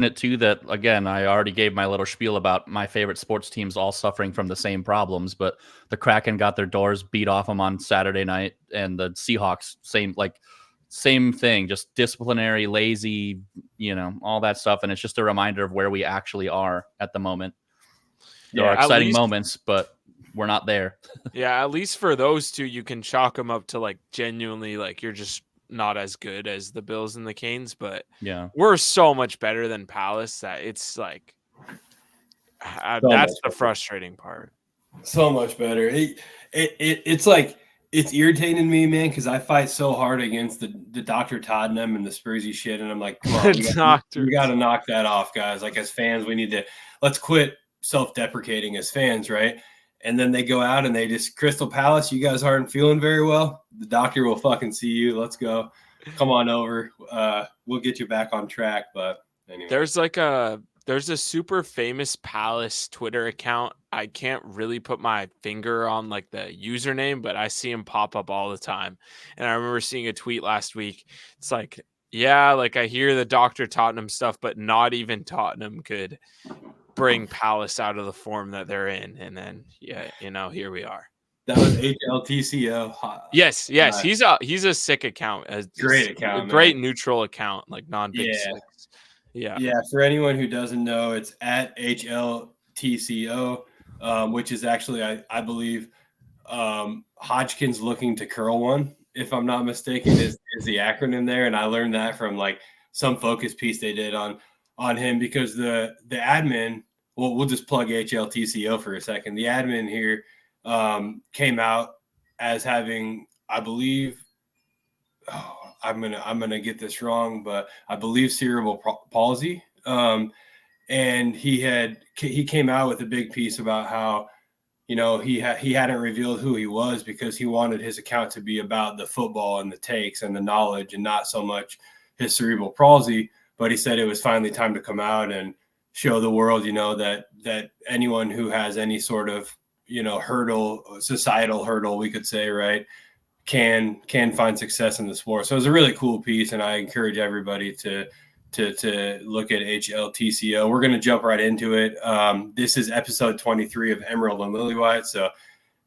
it too that, again, I already gave my little spiel about my favorite sports teams all suffering from the same problems, but the Kraken got their doors beat off them on Saturday night, and the Seahawks same thing, just disciplinary, lazy, all that stuff. And it's just a reminder of where we actually are at the moment. There are exciting moments, but we're not there. Yeah, at least for those two, you can chalk them up to like genuinely like you're just not as good as the Bills and the Canes, but yeah, we're so much better than Palace that it's like that's the frustrating part. So much better. It's like it's irritating me, man, because I fight so hard against the Dr. Tottenham and the Spursy shit, and I'm like, come on, we got to knock that off, guys. Like as fans, let's quit self-deprecating as fans, right? And then they go out and they just Crystal Palace. You guys aren't feeling very well. The doctor will fucking see you. Let's go. Come on over. We'll get you back on track. But anyway, there's a super famous Palace Twitter account. I can't really put my finger on like the username, but I see him pop up all the time. And I remember seeing a tweet last week. It's like, yeah, like I hear the Dr. Tottenham stuff, but not even Tottenham could bring Palace out of the form that they're in. And then, yeah, here we are. That was HLTCO. Yes. He's a sick account. Great account. Great neutral account, like non-big six. Yeah. For anyone who doesn't know, it's at HLTCO, which is actually, I believe, Hodgkin's looking to curl one, if I'm not mistaken, is the acronym there. And I learned that from like some focus piece they did on him, because the admin, well, we'll just plug HLTCO for a second. The admin here came out as having, I believe, I'm gonna get this wrong, but I believe cerebral palsy. And he came out with a big piece about how, he hadn't revealed who he was because he wanted his account to be about the football and the takes and the knowledge and not so much his cerebral palsy. But he said it was finally time to come out and show the world, that anyone who has any sort of, societal hurdle, we could say, right, can find success in the sport. So it was a really cool piece, and I encourage everybody to look at HLTCO. We're going to jump right into it. This is episode 23 of Emerald and Lilywhite. So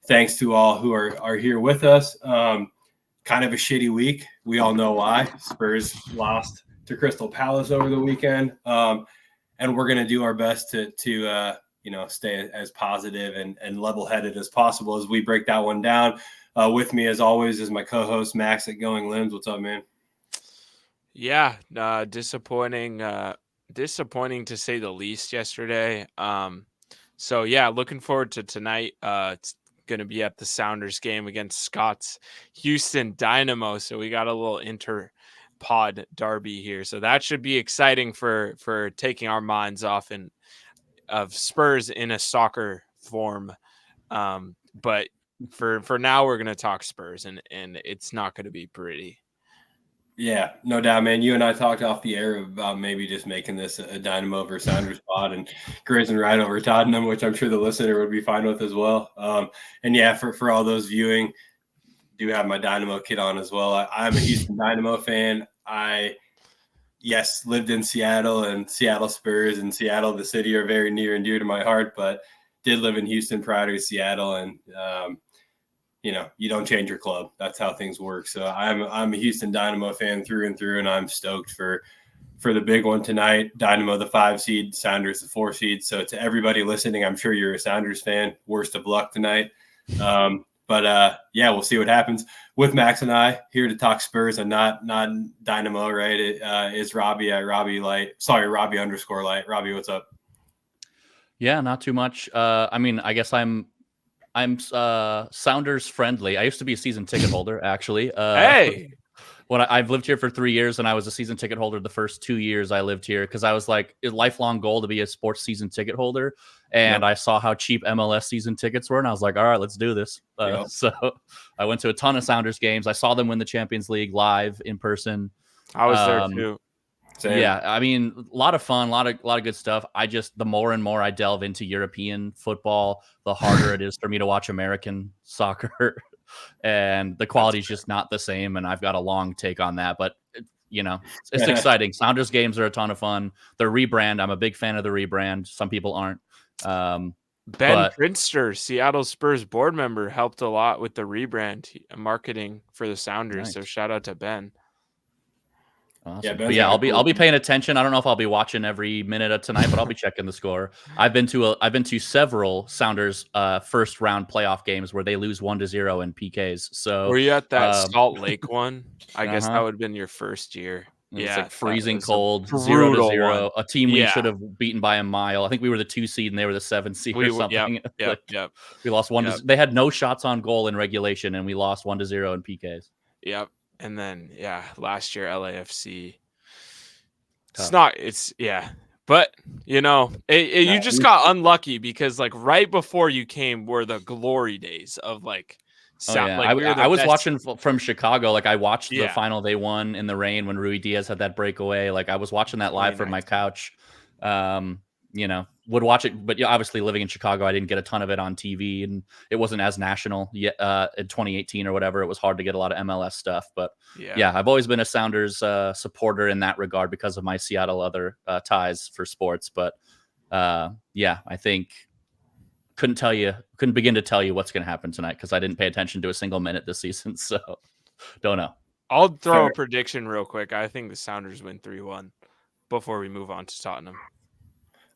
thanks to all who are here with us. Kind of a shitty week. We all know why. Spurs lost to Crystal Palace over the weekend. And we're going to do our best to stay as positive and level-headed as possible as we break that one down. With me, as always, is my co-host, Max at Going Limbs. What's up, man? Yeah, disappointing to say the least yesterday. So, yeah, looking forward to tonight. It's going to be at the Sounders game against Scott's Houston Dynamo. So we got a little inter-pod derby here. So that should be exciting for taking our minds off of Spurs in a soccer form. But for now, we're going to talk Spurs, and it's not going to be pretty. Yeah, no doubt, man. You and I talked off the air about maybe just making this a Dynamo versus Sounders pod and grazing right over Tottenham, which I'm sure the listener would be fine with as well. And yeah, for all those viewing, do have my Dynamo kit on as well. I'm a Houston Dynamo fan. I lived in Seattle, and Seattle Spurs and Seattle, the city, are very near and dear to my heart, but did live in Houston prior to Seattle. And, you don't change your club. That's how things work. So I'm a Houston Dynamo fan through and through, and I'm stoked for the big one tonight. Dynamo, the 5 seed, Sounders, the 4 seed. So to everybody listening, I'm sure you're a Sounders fan. Worst of luck tonight. But we'll see what happens. With Max and I here to talk Spurs and not Dynamo, right? It is Robbie at Robbie Light. Sorry, Robbie _Light. Robbie, what's up? Yeah, not too much. I guess I'm Sounders friendly. I used to be a season ticket holder, actually. Hey. When I've lived here for 3 years, and I was a season ticket holder the first 2 years I lived here, because I was like, a lifelong goal to be a sports season ticket holder. And I saw how cheap MLS season tickets were, and I was like, all right, let's do this. So I went to a ton of Sounders games. I saw them win the Champions League live in person. I was there too. Same. Yeah, I mean, a lot of fun, a lot of good stuff. The more and more I delve into European football, the harder it is for me to watch American soccer. And the quality is just not the same. And I've got a long take on that. But it's exciting. Sounders games are a ton of fun. The rebrand, I'm a big fan of the rebrand. Some people aren't. Ben Prinster, Seattle Spurs board member, helped a lot with the rebrand marketing for the Sounders. Nice. So shout out to Ben. Awesome. Yeah, I'll be paying attention. I don't know if I'll be watching every minute of tonight, but I'll be checking the score. I've been to several Sounders first round playoff games where they lose 1-0 in PKs. So were you at that Salt Lake one? I guess that would have been your first year. It's like freezing cold, 0-0. A team we should have beaten by a mile. I think we were the 2 seed and they were the 7 seed or something. Yep. We lost 1-0. They had no shots on goal in regulation, and we lost 1-0 in PKs. Yep. And then, last year, LAFC. Tough. But, you just got unlucky because, like, right before you came were the glory days of, like, I was watching from Chicago. Like, I watched the final they won in the rain when Rui Diaz had that breakaway. Like, I was watching that live from my couch. Would watch it, but obviously living in Chicago, I didn't get a ton of it on TV, and it wasn't as national yet in 2018 or whatever. It was hard to get a lot of MLS stuff, but I've always been a Sounders supporter in that regard because of my Seattle other ties for sports. But I think couldn't begin to tell you what's going to happen tonight because I didn't pay attention to a single minute this season, so don't know. I'll throw a prediction real quick. I think the Sounders win 3-1 before we move on to Tottenham.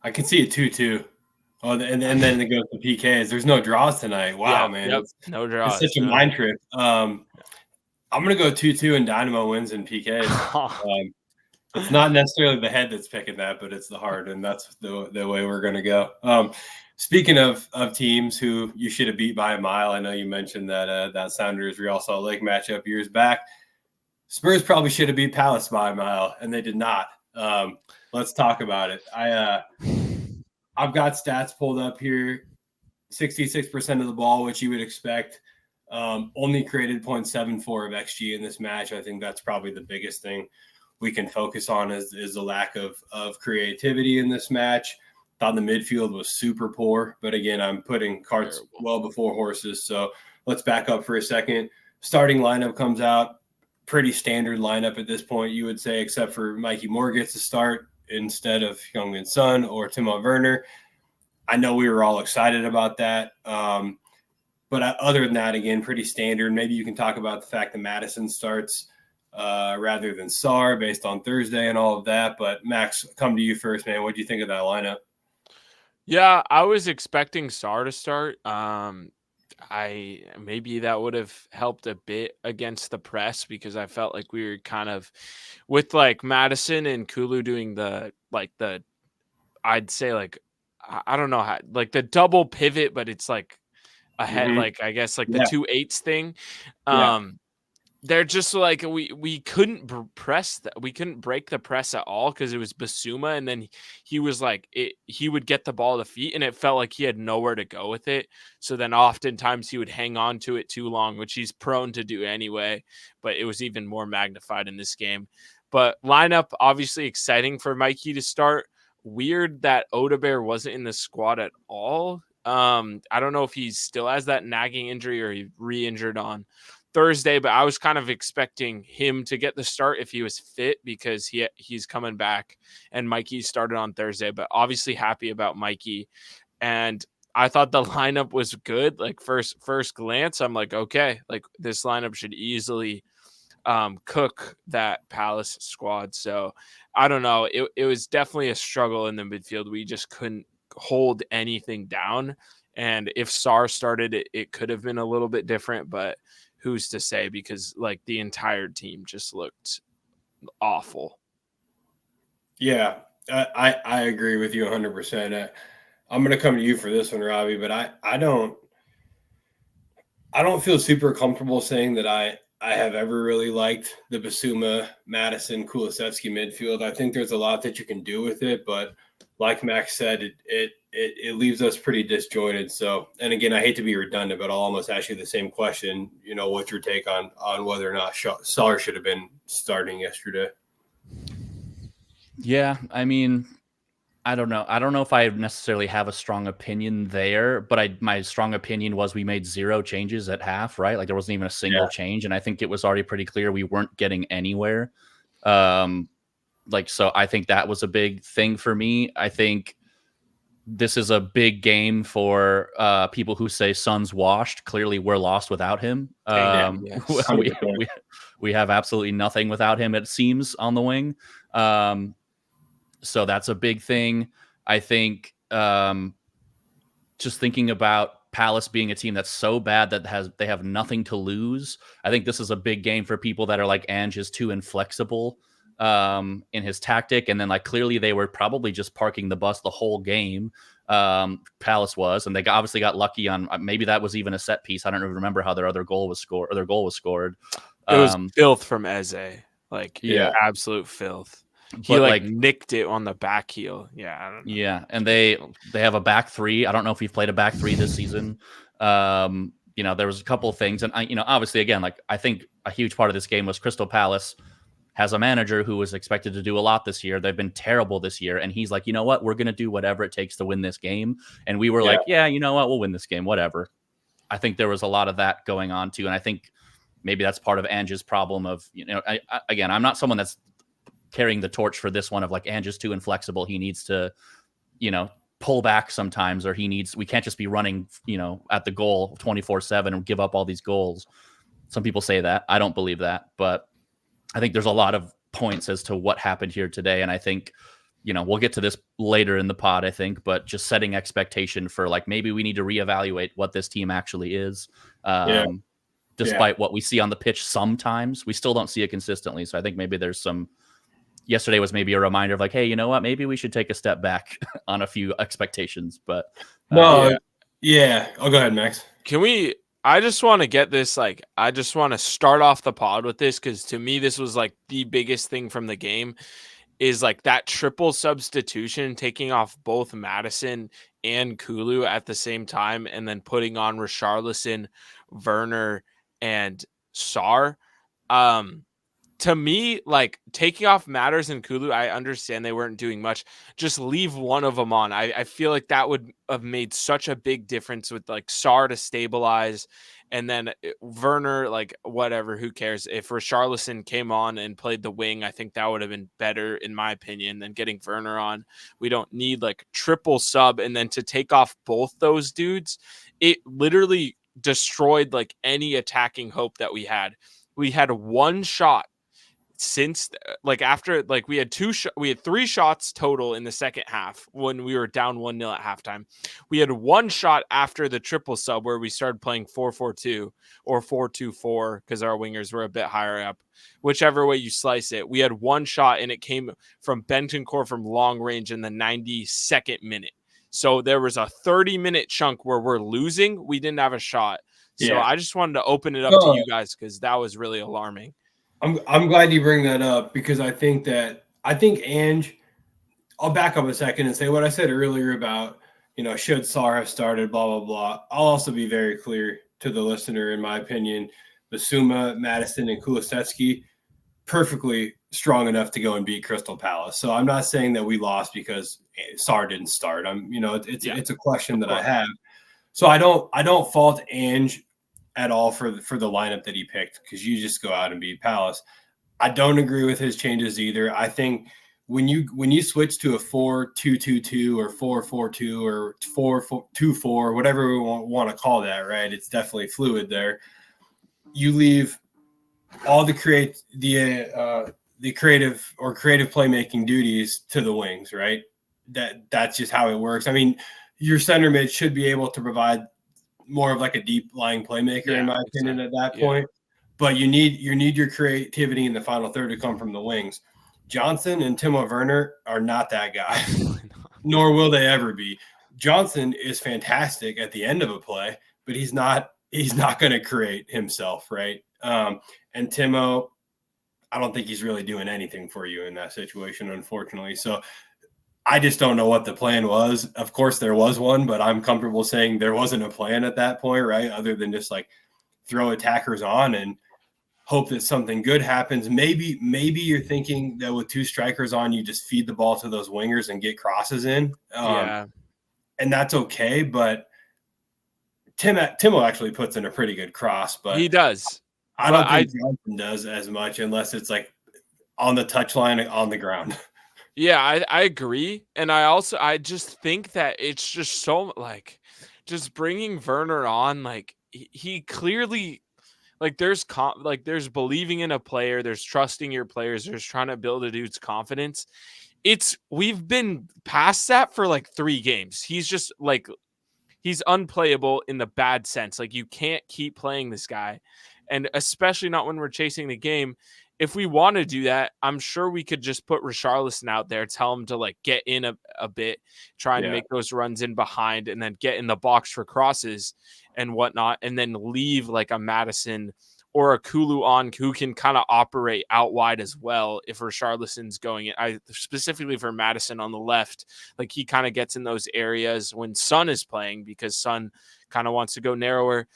I can see a 2-2. Oh, and then it goes to PKs. There's no draws tonight. Wow, man. Yep. No draws. It's such a mind trip. I'm going to go 2-2 and Dynamo wins in PKs. It's not necessarily the head that's picking that, but it's the heart, and that's the way we're going to go. Speaking of teams who you should have beat by a mile, I know you mentioned that Sounders Real Salt Lake matchup years back. Spurs probably should have beat Palace by a mile, and they did not. Let's talk about it. I've got stats pulled up here. 66% of the ball, which you would expect. Only created 0.74 of XG in this match. I think that's probably the biggest thing we can focus on is the lack of creativity in this match. Thought the midfield was super poor, but again, I'm putting carts well before horses. So let's back up for a second. Starting lineup comes out. Pretty standard lineup at this point, you would say, except for Mikey Moore gets to start instead of Heung-min Son or Timo Werner. I know we were all excited about that. But other than that, again, pretty standard. Maybe you can talk about the fact that Madison starts rather than Sarr based on Thursday and all of that. But Max, come to you first, man. What do you think of that lineup? Yeah, I was expecting Sarr to start. Maybe that would have helped a bit against the press because I felt like we were kind of with like Madison and Kulu doing I'd say like, I don't know how, like the double pivot, but it's like ahead, like I guess like the 2-8s thing. They're just like we couldn't press that. We couldn't break the press at all because it was Basuma, and then he was like he would get the ball to feet, and it felt like he had nowhere to go with it. So then oftentimes he would hang on to it too long, which he's prone to do anyway. But it was even more magnified in this game. But lineup obviously exciting for Mikey to start. Weird that Odebear wasn't in the squad at all. I don't know if he still has that nagging injury or he re-injured on Thursday, but I was kind of expecting him to get the start if he was fit because he's coming back, and Mikey started on Thursday, but obviously happy about Mikey. And I thought the lineup was good. Like first glance, I'm like, okay, like this lineup should easily cook that Palace squad. So I don't know. It was definitely a struggle in the midfield. We just couldn't hold anything down. And if Sarr started, it could have been a little bit different, but who's to say, because like the entire team just looked awful. Yeah, I agree with you 100%. I'm going to come to you for this one, Robbie, but I don't feel super comfortable saying that I have ever really liked the Basuma, Madison, Kulusevski midfield. I think there's a lot that you can do with it, but like Max said, it leaves us pretty disjointed. So, and again, I hate to be redundant, but I'll almost ask you the same question. You know, what's your take on whether or not Sarr should have been starting yesterday? Yeah, I mean, I don't know. I don't know if I necessarily have a strong opinion there, but my strong opinion was we made 0 changes at half, right? Like there wasn't even a single change. And I think it was already pretty clear we weren't getting anywhere. So I think that was a big thing for me. I think this is a big game for people who say Suns washed. Clearly, we're lost without him. Yes. We have absolutely nothing without him, it seems, on the wing. So that's a big thing. I think just thinking about Palace being a team that's so bad that they have nothing to lose. I think this is a big game for people that are like, Ange is too inflexible in his tactic. And then like clearly they were probably just parking the bus the whole game. Palace was, and they obviously got lucky on maybe that was even a set piece. I don't even remember how their goal was scored. It was filth from Eze, absolute filth. He nicked it on the back heel. Yeah, I don't know. Yeah, and they have a back three. I don't know if we've played a back three this season. There was a couple of things, and obviously, again, like I think a huge part of this game was Crystal Palace has a manager who was expected to do a lot this year. They've been terrible this year, and he's like, you know what, we're going to do whatever it takes to win this game. And we were like, yeah, you know what, we'll win this game, whatever. I think there was a lot of that going on too, and I think maybe that's part of Ange's problem of, I'm not someone that's carrying the torch for this one of like Ange is too inflexible. He needs to, pull back sometimes, or we can't just be running, at the goal 24/7 and give up all these goals. Some people say that. I don't believe that, but I think there's a lot of points as to what happened here today. And I think, we'll get to this later in the pod, I think, but just setting expectation for like, maybe we need to reevaluate what this team actually is. Despite what we see on the pitch, sometimes we still don't see it consistently. So I think maybe there's yesterday was maybe a reminder of like, hey, you know what? Maybe we should take a step back on a few expectations. But Oh, go ahead, Max. I just want to get this, I just want to start off the pod with this, because to me, this was like the biggest thing from the game is like that triple substitution, taking off both Madison and Kulu at the same time, and then putting on Richarlison, Werner, and Sarr. To me, like taking off Matters and Kulu, I understand they weren't doing much. Just leave one of them on. I feel like that would have made such a big difference with like Sarr to stabilize, and then Werner, like whatever, who cares? If Richarlison came on and played the wing, I think that would have been better, in my opinion, than getting Werner on. We don't need like triple sub, and then to take off both those dudes, it literally destroyed like any attacking hope that we had. We had one shot since after we had three shots total in the second half when we were down 1-0 at halftime. We had one shot after the triple sub where we started playing 4-4-2 or 4-2-4 because our wingers were a bit higher up. Whichever way you slice it, we had one shot, and it came from Bentancur from long range in the 92nd minute. So there was a 30-minute chunk where we're losing. We didn't have a shot. So I just wanted to open it up to you guys, because that was really alarming. I'm glad you bring that up, because I think Ange, I'll back up a second and say what I said earlier about, should Sarr have started, blah, blah, blah. I'll also be very clear to the listener, in my opinion, Basuma, Madison, and Kulusevski, perfectly strong enough to go and beat Crystal Palace. So I'm not saying that we lost because Sarr didn't start. It's a question that I have. So I don't fault Ange at all for the lineup that he picked, because you just go out and beat Palace. I don't agree with his changes either. I think when you switch to a 4-2-2-2 or 4-4-2 or 4-2-4, whatever we want to call that, right? It's definitely fluid there. You leave all the creative playmaking duties to the wings, right? That's just how it works. I mean, your center mid should be able to provide more of like a deep lying playmaker, in my opinion, at that point. But you need your creativity in the final third to come from the wings. Johnson and Timo Werner are not that guy, nor will they ever be. Johnson is fantastic at the end of a play, but he's not going to create himself, right? And Timo, I don't think he's really doing anything for you in that situation, unfortunately. So I just don't know what the plan was. Of course there was one, but I'm comfortable saying there wasn't a plan at that point, right? Other than just like throw attackers on and hope that something good happens. Maybe you're thinking that with two strikers on, you just feed the ball to those wingers and get crosses in. And that's okay. But Timo actually puts in a pretty good cross, but he does. I don't think Johnson does as much, unless it's like on the touchline on the ground. Yeah, I agree. And I just think that it's just so like just bringing Werner on, like he clearly like there's believing in a player, there's trusting your players, there's trying to build a dude's confidence. We've been past that for like 3 games. He's just like he's unplayable in the bad sense. Like you can't keep playing this guy. And especially not when we're chasing the game. If we want to do that, I'm sure we could just put Richarlison out there, tell him to like get in a bit, try and make those runs in behind, and then get in the box for crosses and whatnot, and then leave like a Madison or a Kulu on who can kind of operate out wide as well. If Richarlison's going in, I specifically for Madison on the left, like he kind of gets in those areas when Son is playing because Son kind of wants to go narrower.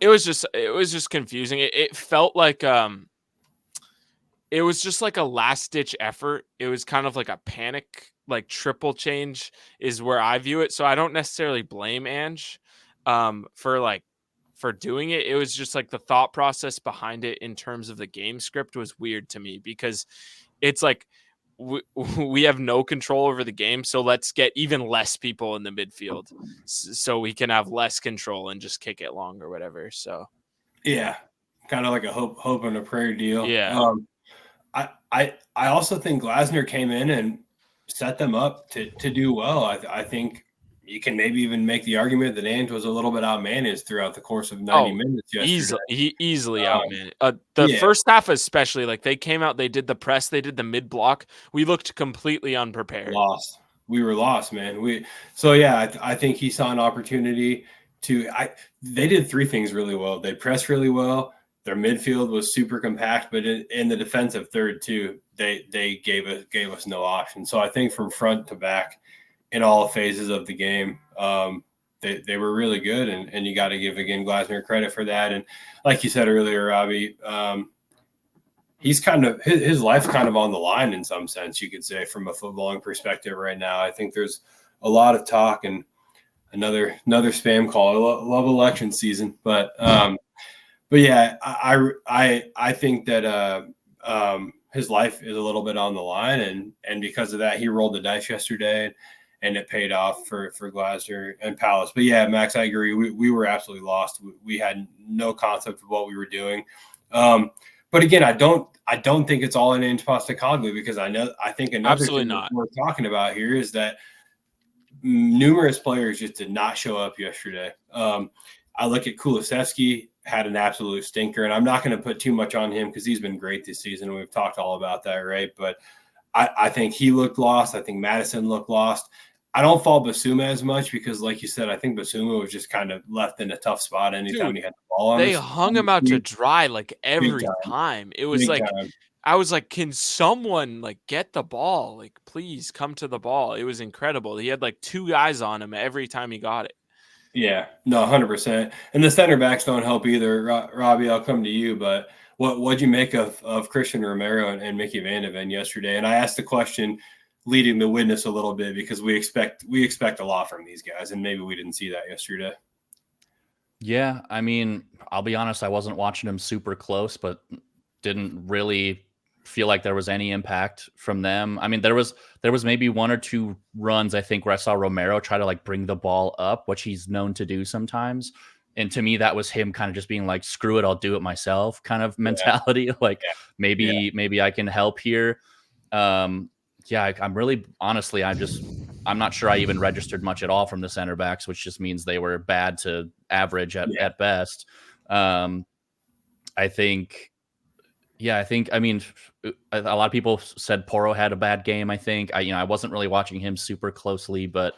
It was just confusing. It felt like it was just like a last ditch effort. It was kind of like a panic, like triple change is where I view it. So I don't necessarily blame Ange for doing it. It was just like the thought process behind it in terms of the game script was weird to me because it's like we have no control over the game. So let's get even less people in the midfield so we can have less control and just kick it long or whatever. So, yeah, kind of like a hope and a prayer deal. Yeah. I also think Glasner came in and set them up to do well. I think you can maybe even make the argument that Ange was a little bit outmanaged throughout the course of 90 minutes yesterday. Easily outmanaged. First half especially, like they came out, they did the press, they did the mid block. We looked completely unprepared. We were lost, man. I think he saw an opportunity they did 3 things really well. They pressed really well. Their midfield was super compact, but in the defensive third too, they gave us no option. So I think from front to back, in all phases of the game, they were really good, and you got to give again Glasner credit for that. And like you said earlier, Robbie, he's kind of his life's kind of on the line in some sense, you could say, from a footballing perspective right now. I think there's a lot of talk and another spam call. I love election season, but yeah, I think that his life is a little bit on the line, and because of that, he rolled the dice yesterday, and it paid off for Glasner and Palace. But yeah, Max, I agree. We were absolutely lost. We had no concept of what we were doing. But again, I don't think it's all in Ange Postecoglou, because I think another thing that we're talking about here is that numerous players just did not show up yesterday. I look at Kulusevski, had an absolute stinker, and I'm not going to put too much on him because he's been great this season. We've talked all about that, right? But I think he looked lost. I think Madison looked lost. I don't fault Basuma as much because, like you said, I think Basuma was just kind of left in a tough spot anytime he had the ball on. They hung him out to dry like every time. It was like I was like, can someone like get the ball? Like, please come to the ball. It was incredible. He had like 2 guys on him every time he got it. Yeah, no, 100%. And the center backs don't help either. Robbie, I'll come to you, but what'd you make of Christian Romero and Mickey Van de Ven yesterday? And I asked the question leading the witness a little bit because we expect a lot from these guys, and maybe we didn't see that yesterday. Yeah, I mean, I'll be honest, I wasn't watching him super close, but didn't really feel like there was any impact from them. I mean, there was maybe 1 or 2 runs, I think, where I saw Romero try to like bring the ball up, which he's known to do sometimes. And to me, that was him kind of just being like, screw it, I'll do it myself kind of mentality. Like maybe I can help here. I'm really, honestly, I'm not sure I even registered much at all from the center backs, which just means they were bad to average at best. I mean, a lot of people said Porro had a bad game. I think I wasn't really watching him super closely, but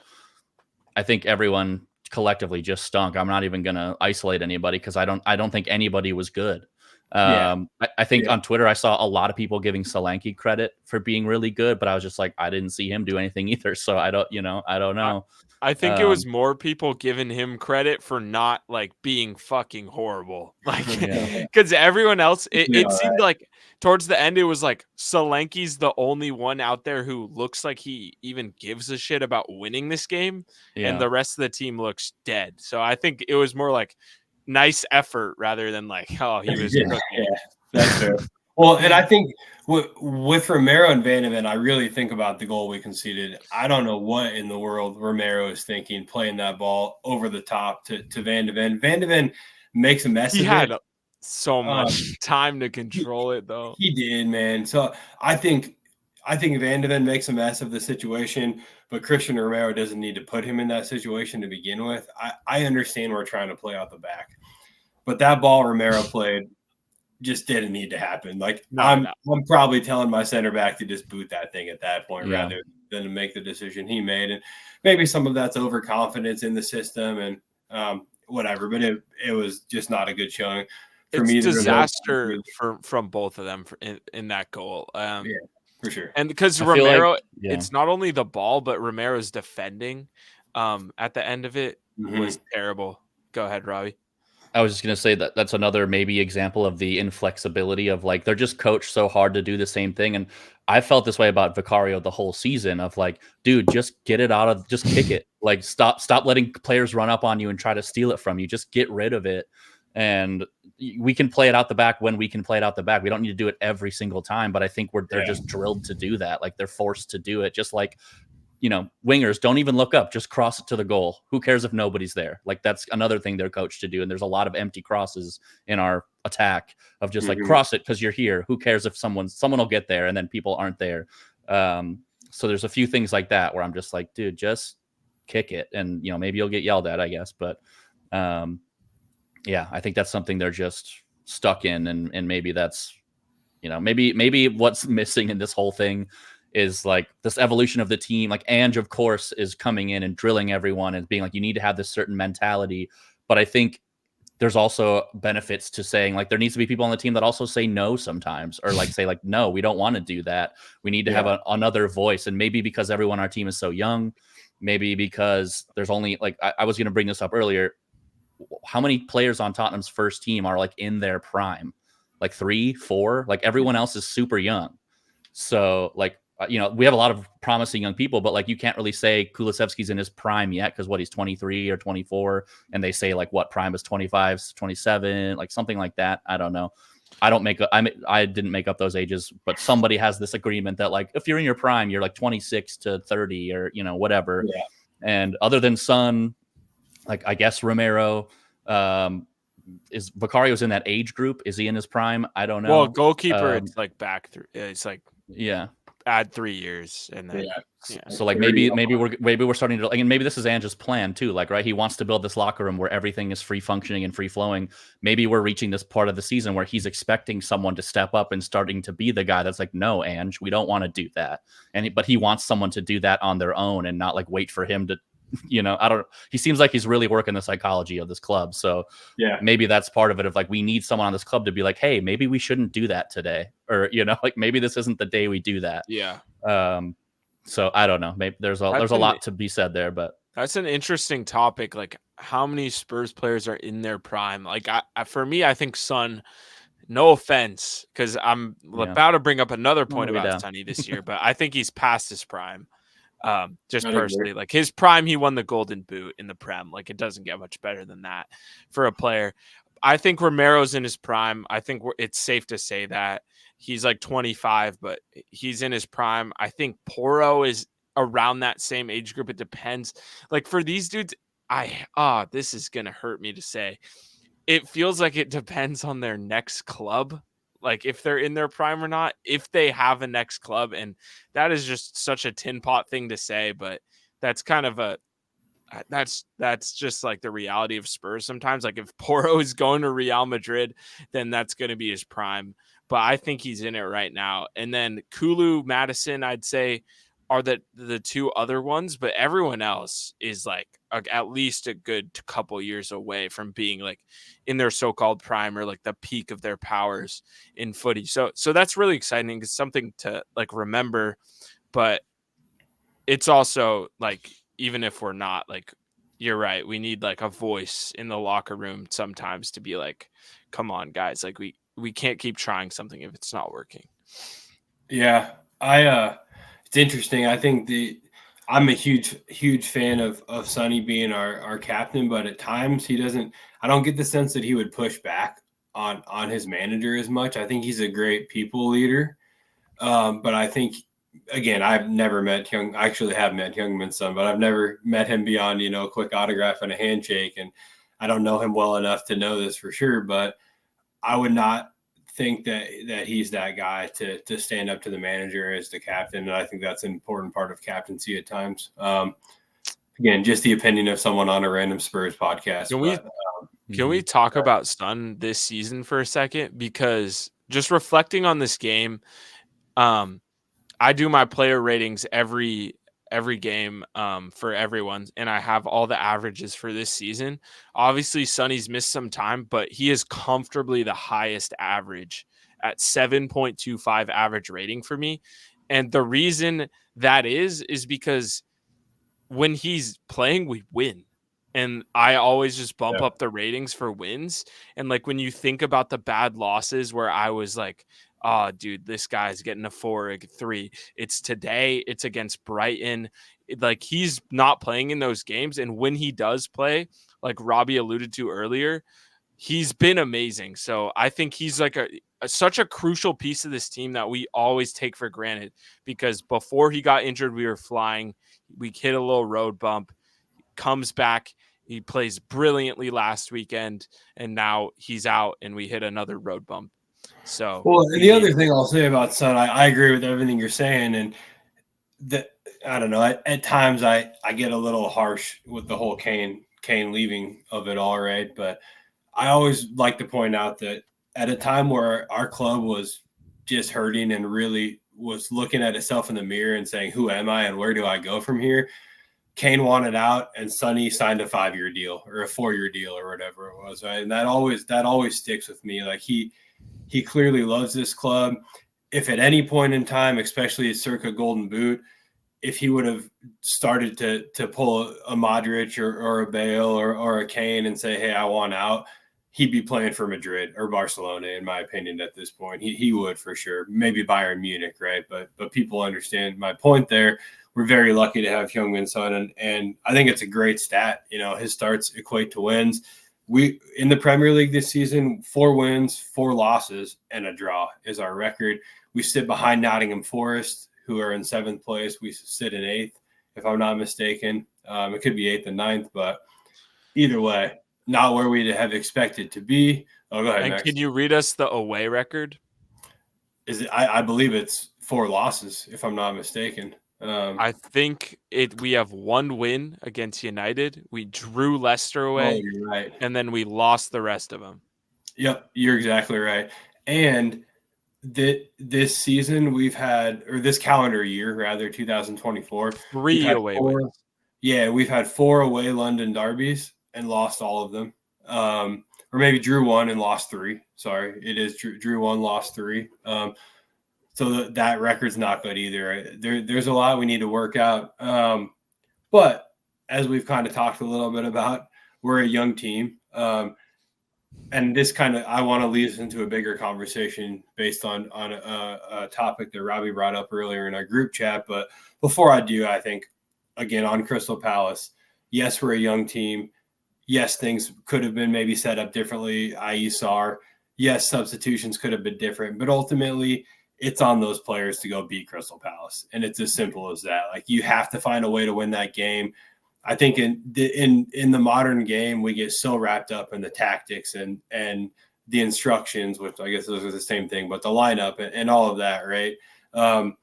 I think everyone collectively just stunk. I'm not even going to isolate anybody because I don't think anybody was good. I think on Twitter, I saw a lot of people giving Solanke credit for being really good, but I was just like, I didn't see him do anything either. So I don't know. I think it was more people giving him credit for not like being fucking horrible. Like, because everyone else, it seemed like towards the end, it was like Solanke's the only one out there who looks like he even gives a shit about winning this game. And the rest of the team looks dead. So I think it was more like nice effort rather than like, oh, he was. That's fair. Well, and I think with Romero and Van de Ven, I really think about the goal we conceded. I don't know what in the world Romero is thinking, playing that ball over the top to Van de Ven. Van de Ven makes a mess He of had it. so much time to control it, though. He did, man. So I think Van de Ven makes a mess of the situation, but Christian Romero doesn't need to put him in that situation to begin with. I understand we're trying to play out the back, but that ball Romero played just didn't need to happen. Like I'm probably telling my center back to just boot that thing at that point rather than to make the decision he made. And maybe some of that's overconfidence in the system and whatever, but it was just not a good showing. For me, disaster from both of them in that goal. Yeah, for sure. And because Romero, it's not only the ball, but Romero's defending at the end of it was terrible. Go ahead, Robbie. I was just going to say that that's another maybe example of the inflexibility of like they're just coached so hard to do the same thing. And I felt this way about Vicario the whole season of like, dude, just get it out of, just kick it. Like stop letting players run up on you and try to steal it from you. Just get rid of it. And we can play it out the back when we can play it out the back. We don't need to do it every single time, but I think they're just drilled to do that. Like they're forced to do it. Just like, you know, wingers don't even look up, just cross it to the goal. Who cares if nobody's there? Like that's another thing they're coached to do. And there's a lot of empty crosses in our attack of just like cross it because you're here. Who cares if someone will get there and then people aren't there. So there's a few things like that where I'm just like, dude, just kick it. And, you know, maybe you'll get yelled at, I guess. But yeah, I think that's something they're just stuck in. And maybe that's, you know, maybe what's missing in this whole thing is like this evolution of the team. Like Ange, of course, is coming in and drilling everyone and being like, you need to have this certain mentality. But I think there's also benefits to saying like there needs to be people on the team that also say no sometimes, or like say like, no, we don't want to do that. We need to have another voice. And maybe because everyone on our team is so young, maybe because there's only like, I was going to bring this up earlier. How many players on Tottenham's first team are like in their prime? Like 3, 4, like everyone else is super young. So like, you know, we have a lot of promising young people, but like you can't really say Kulusevski's in his prime yet because he's 23 or 24, and they say like what prime is 25, 27, like something like that. I don't know. I didn't make up those ages, but somebody has this agreement that like if you're in your prime, you're like 26 to 30 or you know whatever. Yeah. And other than Son, like I guess Romero, is Vicario's in that age group? Is he in his prime? I don't know. Well, goalkeeper, it's like back through. It's like add 3 years and then so like maybe we're starting to, and maybe this is Ange's plan too, like right, he wants to build this locker room where everything is free functioning and free flowing. Maybe we're reaching this part of the season where he's expecting someone to step up and starting to be the guy that's like, no, Ange, we don't want to do that. But he wants someone to do that on their own and not like wait for him to, you know, he seems like he's really working the psychology of this club. So maybe that's part of it of like, we need someone on this club to be like, hey, maybe we shouldn't do that today. Or, you know, like maybe this isn't the day we do that. Yeah. So I don't know. Maybe there's a lot to be said there, but that's an interesting topic. Like how many Spurs players are in their prime? Like for me, I think Son, no offense, because I'm about to bring up another point about Sonny this year, but I think he's past his prime. Just personally, like his prime, he won the Golden Boot in the Prem. Like it doesn't get much better than that for a player. I think Romero's in his prime. I think it's safe to say that he's like 25, but he's in his prime. I think Porro is around that same age group. It depends. Like for these dudes, this is gonna hurt me to say. It feels like it depends on their next club. Like if they're in their prime or not, if they have a next club. And that is just such a tin pot thing to say, but that's kind of that's just like the reality of Spurs sometimes. Like if Porro is going to Real Madrid, then that's going to be his prime. But I think he's in it right now. And then Kulu, Madison, I'd say are the two other ones, but everyone else is like at least a good couple years away from being like in their so-called prime or like the peak of their powers in footy. So that's really exciting. It's something to like remember, but it's also like, even if we're not, like, you're right, we need like a voice in the locker room sometimes to be like, come on guys, like we can't keep trying something if it's not working. Yeah. It's interesting. I think I'm a huge fan of Sonny being our captain, but at times I don't get the sense that he would push back on his manager as much. I think he's a great people leader. But I think, again, I've never met I actually have met Youngman's son, but I've never met him beyond, a quick autograph and a handshake. And I don't know him well enough to know this for sure, but I would not think that he's that guy to stand up to the manager as the captain. And I think that's an important part of captaincy at times. Again, just the opinion of someone on a random Spurs podcast. Can we talk about Son this season for a second? Because just reflecting on this game, I do my player ratings every game for everyone, and I have all the averages for this season. Obviously, Sonny's missed some time, but he is comfortably the highest average at 7.25 average rating for me. And the reason that is because when he's playing, we win. And I always just bump up the ratings for wins. And like when you think about the bad losses where I was like, oh, dude, this guy's getting a 4 or a 3. It's today. It's against Brighton. Like he's not playing in those games. And when he does play, like Robbie alluded to earlier, he's been amazing. So I think he's like such a crucial piece of this team that we always take for granted, because before he got injured, we were flying. We hit a little road bump, comes back. He plays brilliantly last weekend, and now he's out and we hit another road bump. So, well, and the other thing I'll say about Son, I agree with everything you're saying. And I don't know, at times I get a little harsh with the whole Kane leaving of it all, right? But I always like to point out that at a time where our club was just hurting and really was looking at itself in the mirror and saying, who am I and where do I go from here? Kane wanted out and Sonny signed a 5-year deal or a 4-year deal or whatever it was. Right? And that always sticks with me. Like he clearly loves this club. If at any point in time, especially circa Golden Boot, if he would have started to pull a Modric or a Bale or a Kane and say, hey, I want out, he'd be playing for Madrid or Barcelona, in my opinion, at this point. He would for sure. Maybe Bayern Munich, right? But people understand my point there. We're very lucky to have Heung-min Son, and I think it's a great stat. His starts equate to wins. We in the Premier League this season, 4 wins, 4 losses, and a draw is our record. We sit behind Nottingham Forest, who are in 7th place. We sit in 8th, if I'm not mistaken. It could be 8th and 9th, but either way, not where we'd have expected to be. Oh, go ahead, and Max. Can you read us the away record? Is it? I believe it's 4 losses, if I'm not mistaken. I think we have 1 win against United. We drew Leicester away, you're right. And then we lost the rest of them. Yep, you're exactly right. And this season we've had, or this calendar year rather, 2024, 3 away wins. Yeah, we've had 4 away London derbies and lost all of them. Or maybe drew 1 and lost 3. Sorry, it is drew 1, lost 3. So that record's not good either. Right? There's a lot we need to work out. But as we've kind of talked a little bit about, we're a young team. And this I want to lead us into a bigger conversation based on a topic that Robbie brought up earlier in our group chat. But before I do, I think, again, on Crystal Palace, yes, we're a young team. Yes, things could have been maybe set up differently, i.e. SAR. Yes, substitutions could have been different. But ultimately, it's on those players to go beat Crystal Palace. And it's as simple as that. Like, you have to find a way to win that game. I think in the modern game, we get so wrapped up in the tactics and the instructions, which I guess those are the same thing, but the lineup and all of that, right? Kind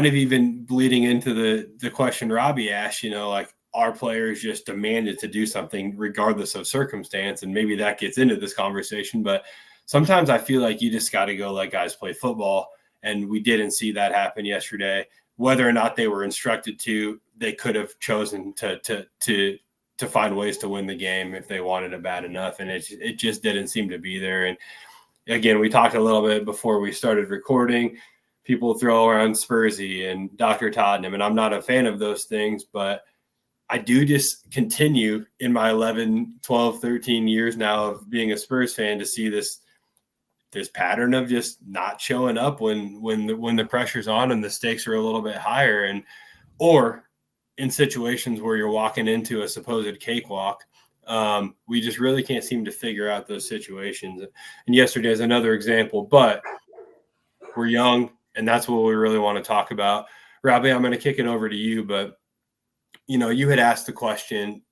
of even bleeding into the question Robbie asked, like, our players just demanded to do something regardless of circumstance. And maybe that gets into this conversation, but sometimes I feel like you just got to go let guys play football. And we didn't see that happen yesterday. Whether or not they were instructed to, they could have chosen to find ways to win the game if they wanted it bad enough. And it just didn't seem to be there. And again, we talked a little bit before we started recording. People throw around Spursy and Dr. Tottenham, and I'm not a fan of those things, but I do just continue in my 11, 12, 13 years now of being a Spurs fan to see this pattern of just not showing up when the pressure's on and the stakes are a little bit higher, or in situations where you're walking into a supposed cakewalk, We just really can't seem to figure out those situations. And yesterday is another example, but we're young, and that's what we really want to talk about. Robbie, I'm going to kick it over to you, but you had asked the question,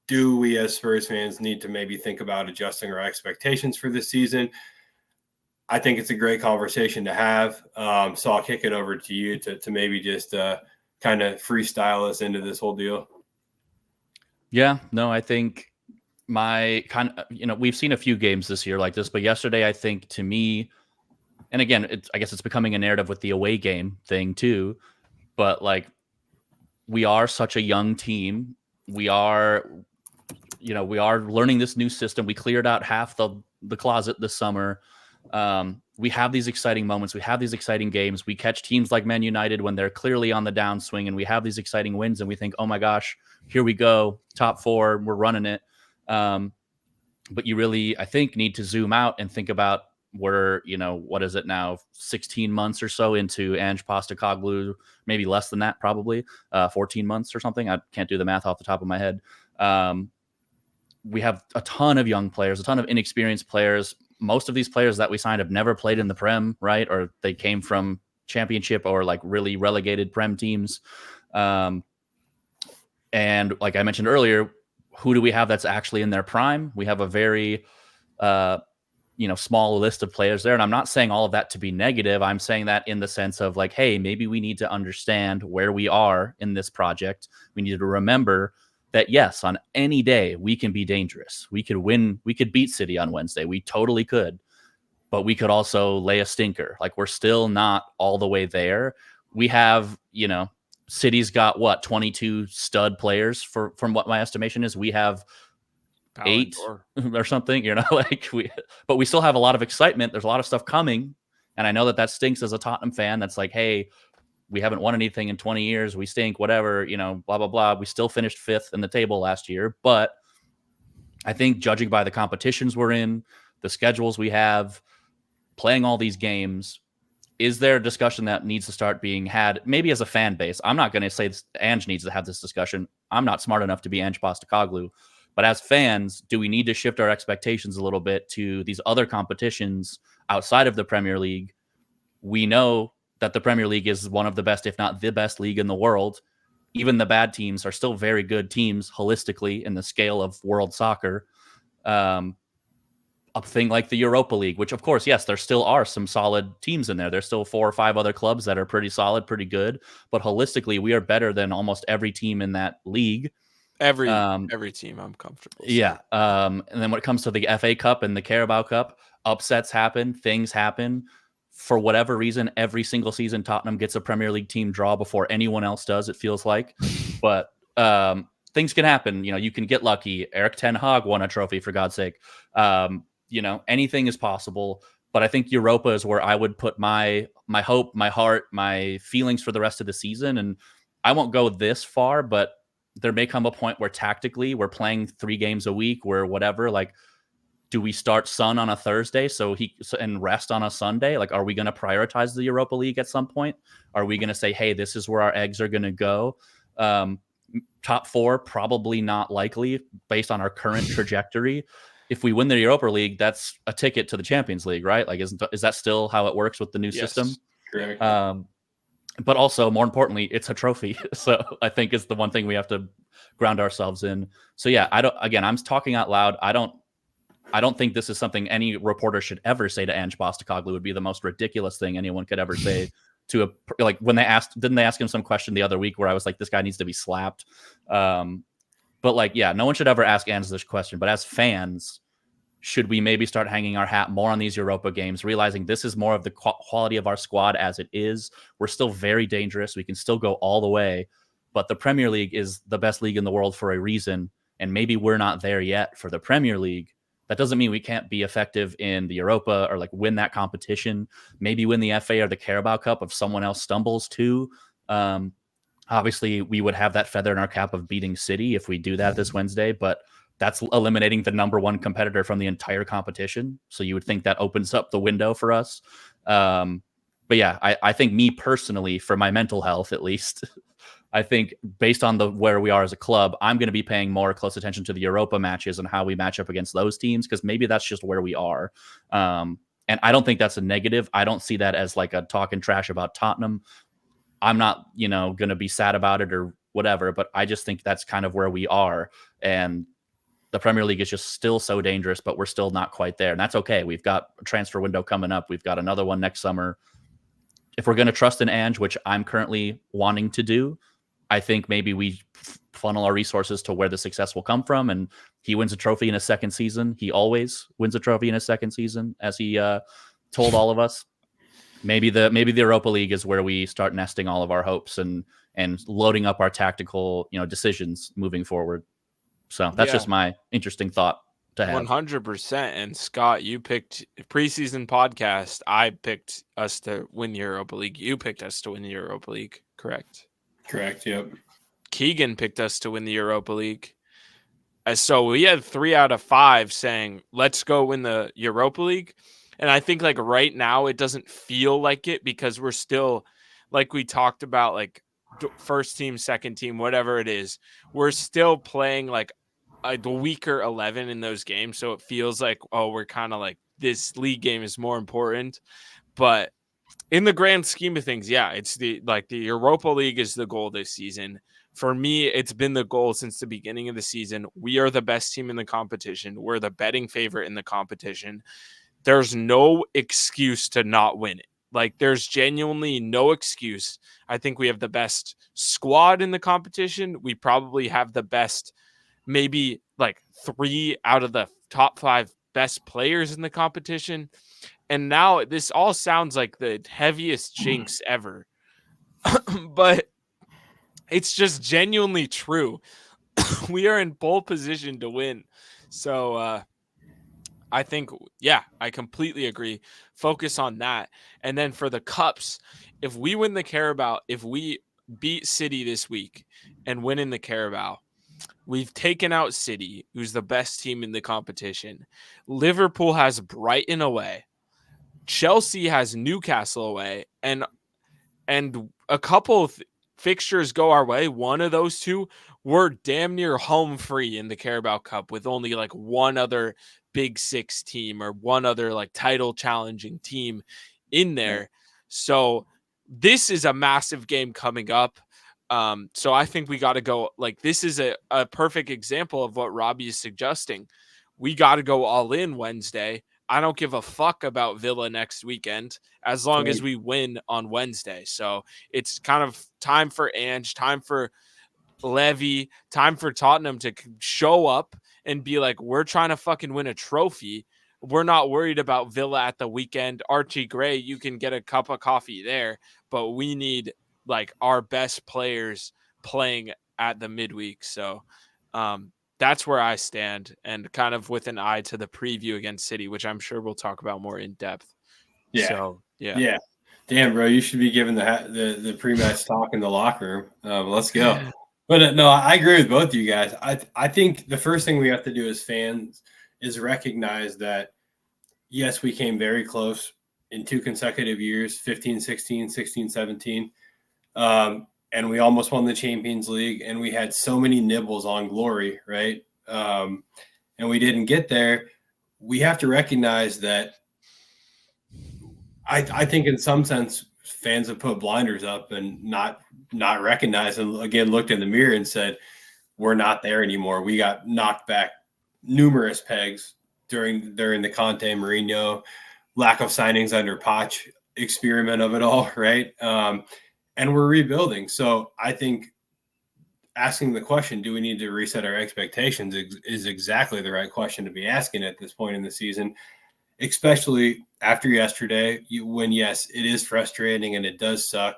do we as Spurs fans need to maybe think about adjusting our expectations for this season? I think it's a great conversation to have. So I'll kick it over to you to maybe just kind of freestyle us into this whole deal. Yeah, no, I think we've seen a few games this year like this, but yesterday, I think to me, and again, I guess it's becoming a narrative with the away game thing too, but like we are such a young team. We are learning this new system. We cleared out half the closet this summer. We have these exciting moments. We have these exciting games. We catch teams like Man United when they're clearly on the downswing, and we have these exciting wins, and we think, oh my gosh, here we go, top 4, we're running it. But you really, I think, need to zoom out and think about we're, what is it now, 16 months or so into Ange Postecoglou, maybe less than that, probably 14 months or something. I can't do the math off the top of my head. We have a ton of young players, a ton of inexperienced players. Most of these players that we signed have never played in the Prem, right? Or they came from championship or like really relegated Prem teams. And like I mentioned earlier, who do we have that's actually in their prime? We have a very, small list of players there. And I'm not saying all of that to be negative. I'm saying that in the sense of like, hey, maybe we need to understand where we are in this project. We need to remember that, yes, on any day we can be dangerous. We could win. We could beat City on Wednesday. We totally could. But we could also lay a stinker. Like, we're still not all the way there. We have, City's got 22 stud players from what my estimation is. We have 8 or something, but we still have a lot of excitement. There's a lot of stuff coming. And I know that stinks as a Tottenham fan. That's like, hey, we haven't won anything in 20 years. We stink, whatever, blah, blah, blah. We still finished 5th in the table last year. But I think judging by the competitions we're in, the schedules we have, playing all these games, is there a discussion that needs to start being had, maybe as a fan base? I'm not going to say Ange needs to have this discussion. I'm not smart enough to be Ange Postecoglou. But as fans, do we need to shift our expectations a little bit to these other competitions outside of the Premier League? We know that the Premier League is one of the best, if not the best league in the world. Even the bad teams are still very good teams holistically in the scale of world soccer. A thing like the Europa League, which of course, yes, there still are some solid teams in there. There's still 4 or 5 other clubs that are pretty solid, pretty good. But holistically, we are better than almost every team in that league. Every team I'm comfortable saying. Yeah. And then when it comes to the FA Cup and the Carabao Cup, upsets happen, things happen. For whatever reason, every single season, Tottenham gets a Premier League team draw before anyone else does, it feels like. But things can happen. You can get lucky. Eric Ten Hag won a trophy, for God's sake. Anything is possible. But I think Europa is where I would put my hope, my heart, my feelings for the rest of the season. And I won't go this far, but there may come a point where tactically we're playing 3 games a week, where whatever, like, do we start Son on a Thursday and rest on a Sunday? Like, are we going to prioritize the Europa League at some point? Are we going to say, hey, this is where our eggs are going to go? Top 4, probably not likely based on our current trajectory. If we win the Europa League, that's a ticket to the Champions League, right? Like, is that still how it works with the new system? Correct. But also, more importantly, it's a trophy. So I think it's the one thing we have to ground ourselves in. So yeah, I'm talking out loud. I don't think this is something any reporter should ever say to Ange Postecoglou. Would be the most ridiculous thing anyone could ever say to when didn't they ask him some question the other week where I was like, this guy needs to be slapped. But like, yeah, no one should ever ask Ange this question. But as fans, should we maybe start hanging our hat more on these Europa games, realizing this is more of the quality of our squad as it is? We're still very dangerous. We can still go all the way, but the Premier League is the best league in the world for a reason. And maybe we're not there yet for the Premier League. That doesn't mean we can't be effective in the Europa or like win that competition, maybe win the FA or the Carabao Cup if someone else stumbles too. Obviously, we would have that feather in our cap of beating City if we do that this Wednesday, but that's eliminating the number 1 competitor from the entire competition. So you would think that opens up the window for us. But yeah, I think me personally, for my mental health at least, I think based on where we are as a club, I'm going to be paying more close attention to the Europa matches and how we match up against those teams, because maybe that's just where we are. And I don't think that's a negative. I don't see that as like a talking trash about Tottenham. I'm not, going to be sad about it or whatever, but I just think that's kind of where we are. And the Premier League is just still so dangerous, but we're still not quite there. And that's okay. We've got a transfer window coming up. We've got another one next summer. If we're going to trust in Ange, which I'm currently wanting to do, I think maybe we funnel our resources to where the success will come from. And he wins a trophy in his second season. He always wins a trophy in his second season, as he told all of us. Maybe the Europa League is where we start nesting all of our hopes and loading up our tactical, decisions moving forward. So that's just my interesting thought to have. 100%. And Scott, you picked preseason podcast. I picked us to win the Europa League. You picked us to win the Europa League. Correct. Yep. Keegan picked us to win the Europa League. So we had 3 out of 5 saying, let's go win the Europa League. And I think like right now it doesn't feel like it, because we're still, like we talked about, like first team, second team, whatever it is, we're still playing like the weaker 11 in those games. So it feels like, oh, we're kind of like, this league game is more important. But in the grand scheme of things, yeah, it's the Europa League is the goal this season. For me, it's been the goal since the beginning of the season. We are the best team in the competition. We're the betting favorite in the competition. There's no excuse to not win it. Like, there's genuinely no excuse. I think we have the best squad in the competition. We probably have the best, maybe like 3 out of the top 5 best players in the competition. And now this all sounds like the heaviest jinx ever, but it's just genuinely true. We are in pole position to win. So I think, yeah, I completely agree. Focus on that. And then for the cups, if we win the Carabao, if we beat City this week and win in the Carabao, we've taken out City, who's the best team in the competition. Liverpool has Brighton away. Chelsea has Newcastle away, and a couple of fixtures go our way. One of those two, we're damn near home free in the Carabao Cup with only like one other Big Six team or one other like title challenging team in there. So this is a massive game coming up. So I think we got to go, like, this is a perfect example of what Robbie is suggesting. We got to go all in Wednesday. I don't give a fuck about Villa next weekend as long as we win on Wednesday. So it's kind of time for Ange, time for Levy, time for Tottenham to show up and be like, we're trying to fucking win a trophy. We're not worried about Villa at the weekend. Archie Gray, you can get a cup of coffee there, but we need like our best players playing at the midweek. So, that's where I stand, and kind of with an eye to the preview against City, which I'm sure we'll talk about more in depth. Yeah. So, yeah. Damn, bro, you should be giving the pre-match talk in the locker room. Let's go. But no, I agree with both of you guys. I think the first thing we have to do as fans is recognize that, yes, we came very close in 2 consecutive years, 15, 16, 16, 17. And we almost won the Champions League, and we had so many nibbles on glory, right? And we didn't get there. We have to recognize that I think in some sense fans have put blinders up and not recognized, and again looked in the mirror and said, we're not there anymore. We got knocked back numerous pegs during the Conte, Mourinho, lack of signings under Poch experiment of it all, right? And we're rebuilding. So I think asking the question, do we need to reset our expectations, is exactly the right question to be asking at this point in the season, especially after yesterday, when, yes, it is frustrating and it does suck.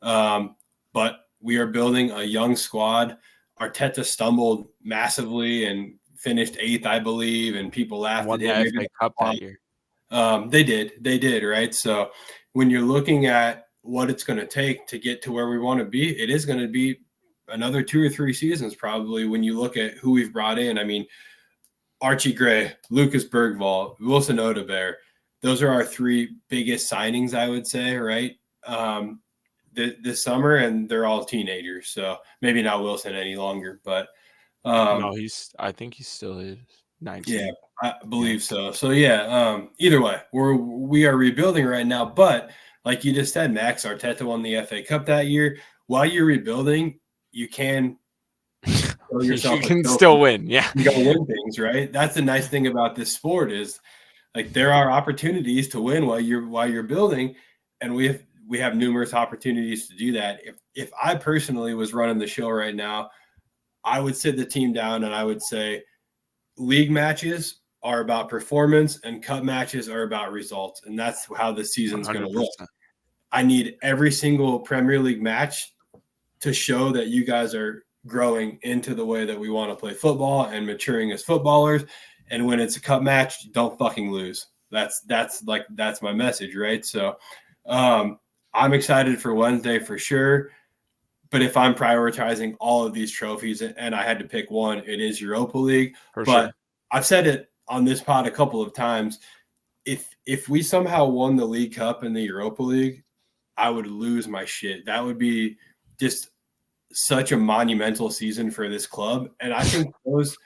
But we are building a young squad. Arteta stumbled massively and finished 8th, I believe, and people laughed at him. FA Cup that year. They did, right? So when you're looking at what it's going to take to get to where we want to be, it is going to be another 2 or 3 seasons probably when you look at who we've brought in. I mean, Archie Gray, Lucas Bergvall, Wilson Odebear, those are our 3 biggest signings, I would say, right? this summer, and they're all teenagers. So maybe not Wilson any longer, but no, I think he still is 19. Yeah, I believe so. So yeah, either way, we are rebuilding right now. But like you just said, Max, Arteta won the FA Cup that year. While you're rebuilding, you can you can still win. Yeah, you got to win things, right? That's the nice thing about this sport is like there are opportunities to win while you're building, and we have numerous opportunities to do that. If I personally was running the show right now, I would sit the team down and I would say, league matches are about performance and cup matches are about results. And that's how the season's going to look. I need every single Premier League match to show that you guys are growing into the way that we want to play football and maturing as footballers. And when it's a cup match, don't fucking lose. That's my message, right? So I'm excited for Wednesday for sure. But if I'm prioritizing all of these trophies and I had to pick one, it is Europa League. But sure. I've said it on this pod a couple of times. If we somehow won the League Cup and the Europa League, I would lose my shit. That would be just such a monumental season for this club. And I think those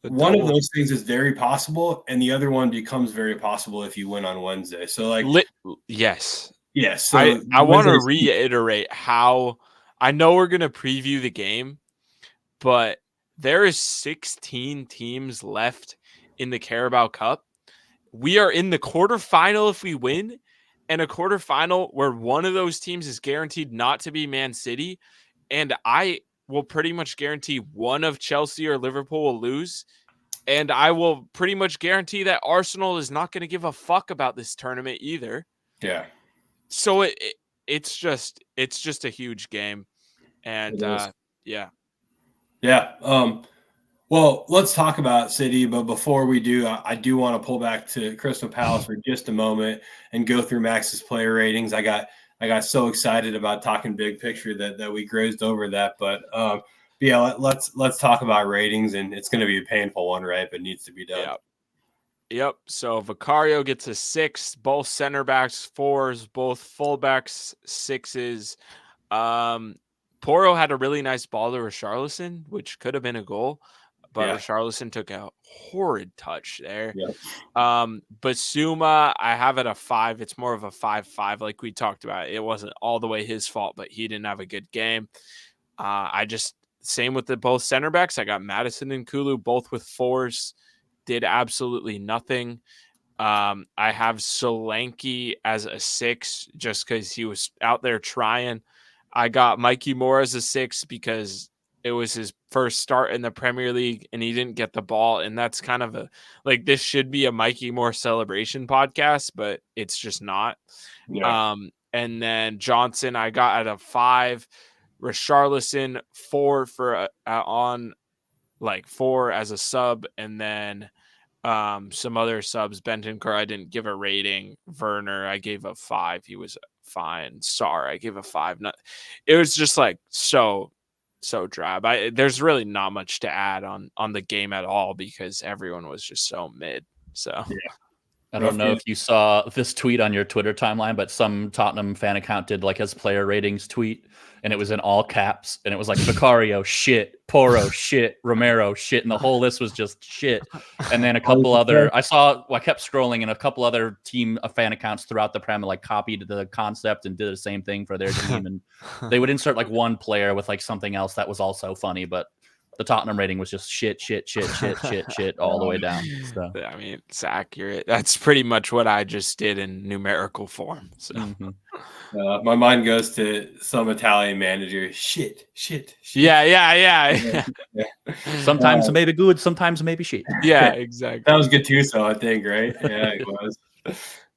one of those things is very possible, and the other one becomes very possible if you win on Wednesday. So yes. Yes. So I want to reiterate how I know we're going to preview the game, but there is 16 teams left in the Carabao Cup. We are in the quarterfinal if we win, and a quarterfinal where one of those teams is guaranteed not to be Man City. And I will pretty much guarantee one of Chelsea or Liverpool will lose. And I will pretty much guarantee that Arsenal is not going to give a fuck about this tournament either. Yeah. So it's just a huge game, and yeah. Well, let's talk about City, but before we do, I do want to pull back to Crystal Palace for just a moment and go through Max's player ratings. I got so excited about talking big picture that we grazed over that, but yeah, let's talk about ratings, and it's going to be a painful one, right? But it needs to be done. Yep. So Vicario gets a 6, both center backs 4s, both fullbacks 6s. Porro had a really nice ball to Richarlison, which could have been a goal, but Richarlison took a horrid touch there. Yep. Basuma, I have it a 5. It's more of a 5-5, like we talked about. It wasn't all the way his fault, but he didn't have a good game. Same with both center backs. I got Madison and Kulu both with 4s. Did absolutely nothing. I have Solanke as a 6 just because he was out there trying. I got Mikey Moore as a 6 because it was his first start in the Premier League and he didn't get the ball. And that's kind of this should be a Mikey Moore celebration podcast, but it's just not. Yeah. And then Johnson, I got at a 5. Richarlison 4 for on 4 as a sub, and then some other subs. Bentancur, I didn't give a rating. Werner, I gave a 5. He was fine. Sarr, I gave a 5. It was just so drab. There's really not much to add on the game at all because everyone was just so mid. So yeah. I don't know if you saw this tweet on your Twitter timeline, but some Tottenham fan account did his player ratings tweet, and it was in all caps, and it was Vicario shit, Porro shit, Romero shit, and the whole list was just shit. And then a couple other, I kept scrolling, and a couple other team fan accounts throughout the Prem copied the concept and did the same thing for their team, and they would insert one player with something else that was also funny, but the Tottenham rating was just shit all the way down. So. I mean, it's accurate. That's pretty much what I just did in numerical form. So my mind goes to some Italian manager. Shit. Yeah. Sometimes maybe good, sometimes maybe shit. Yeah, exactly. That was Gattuso, I think, right? Yeah, it was.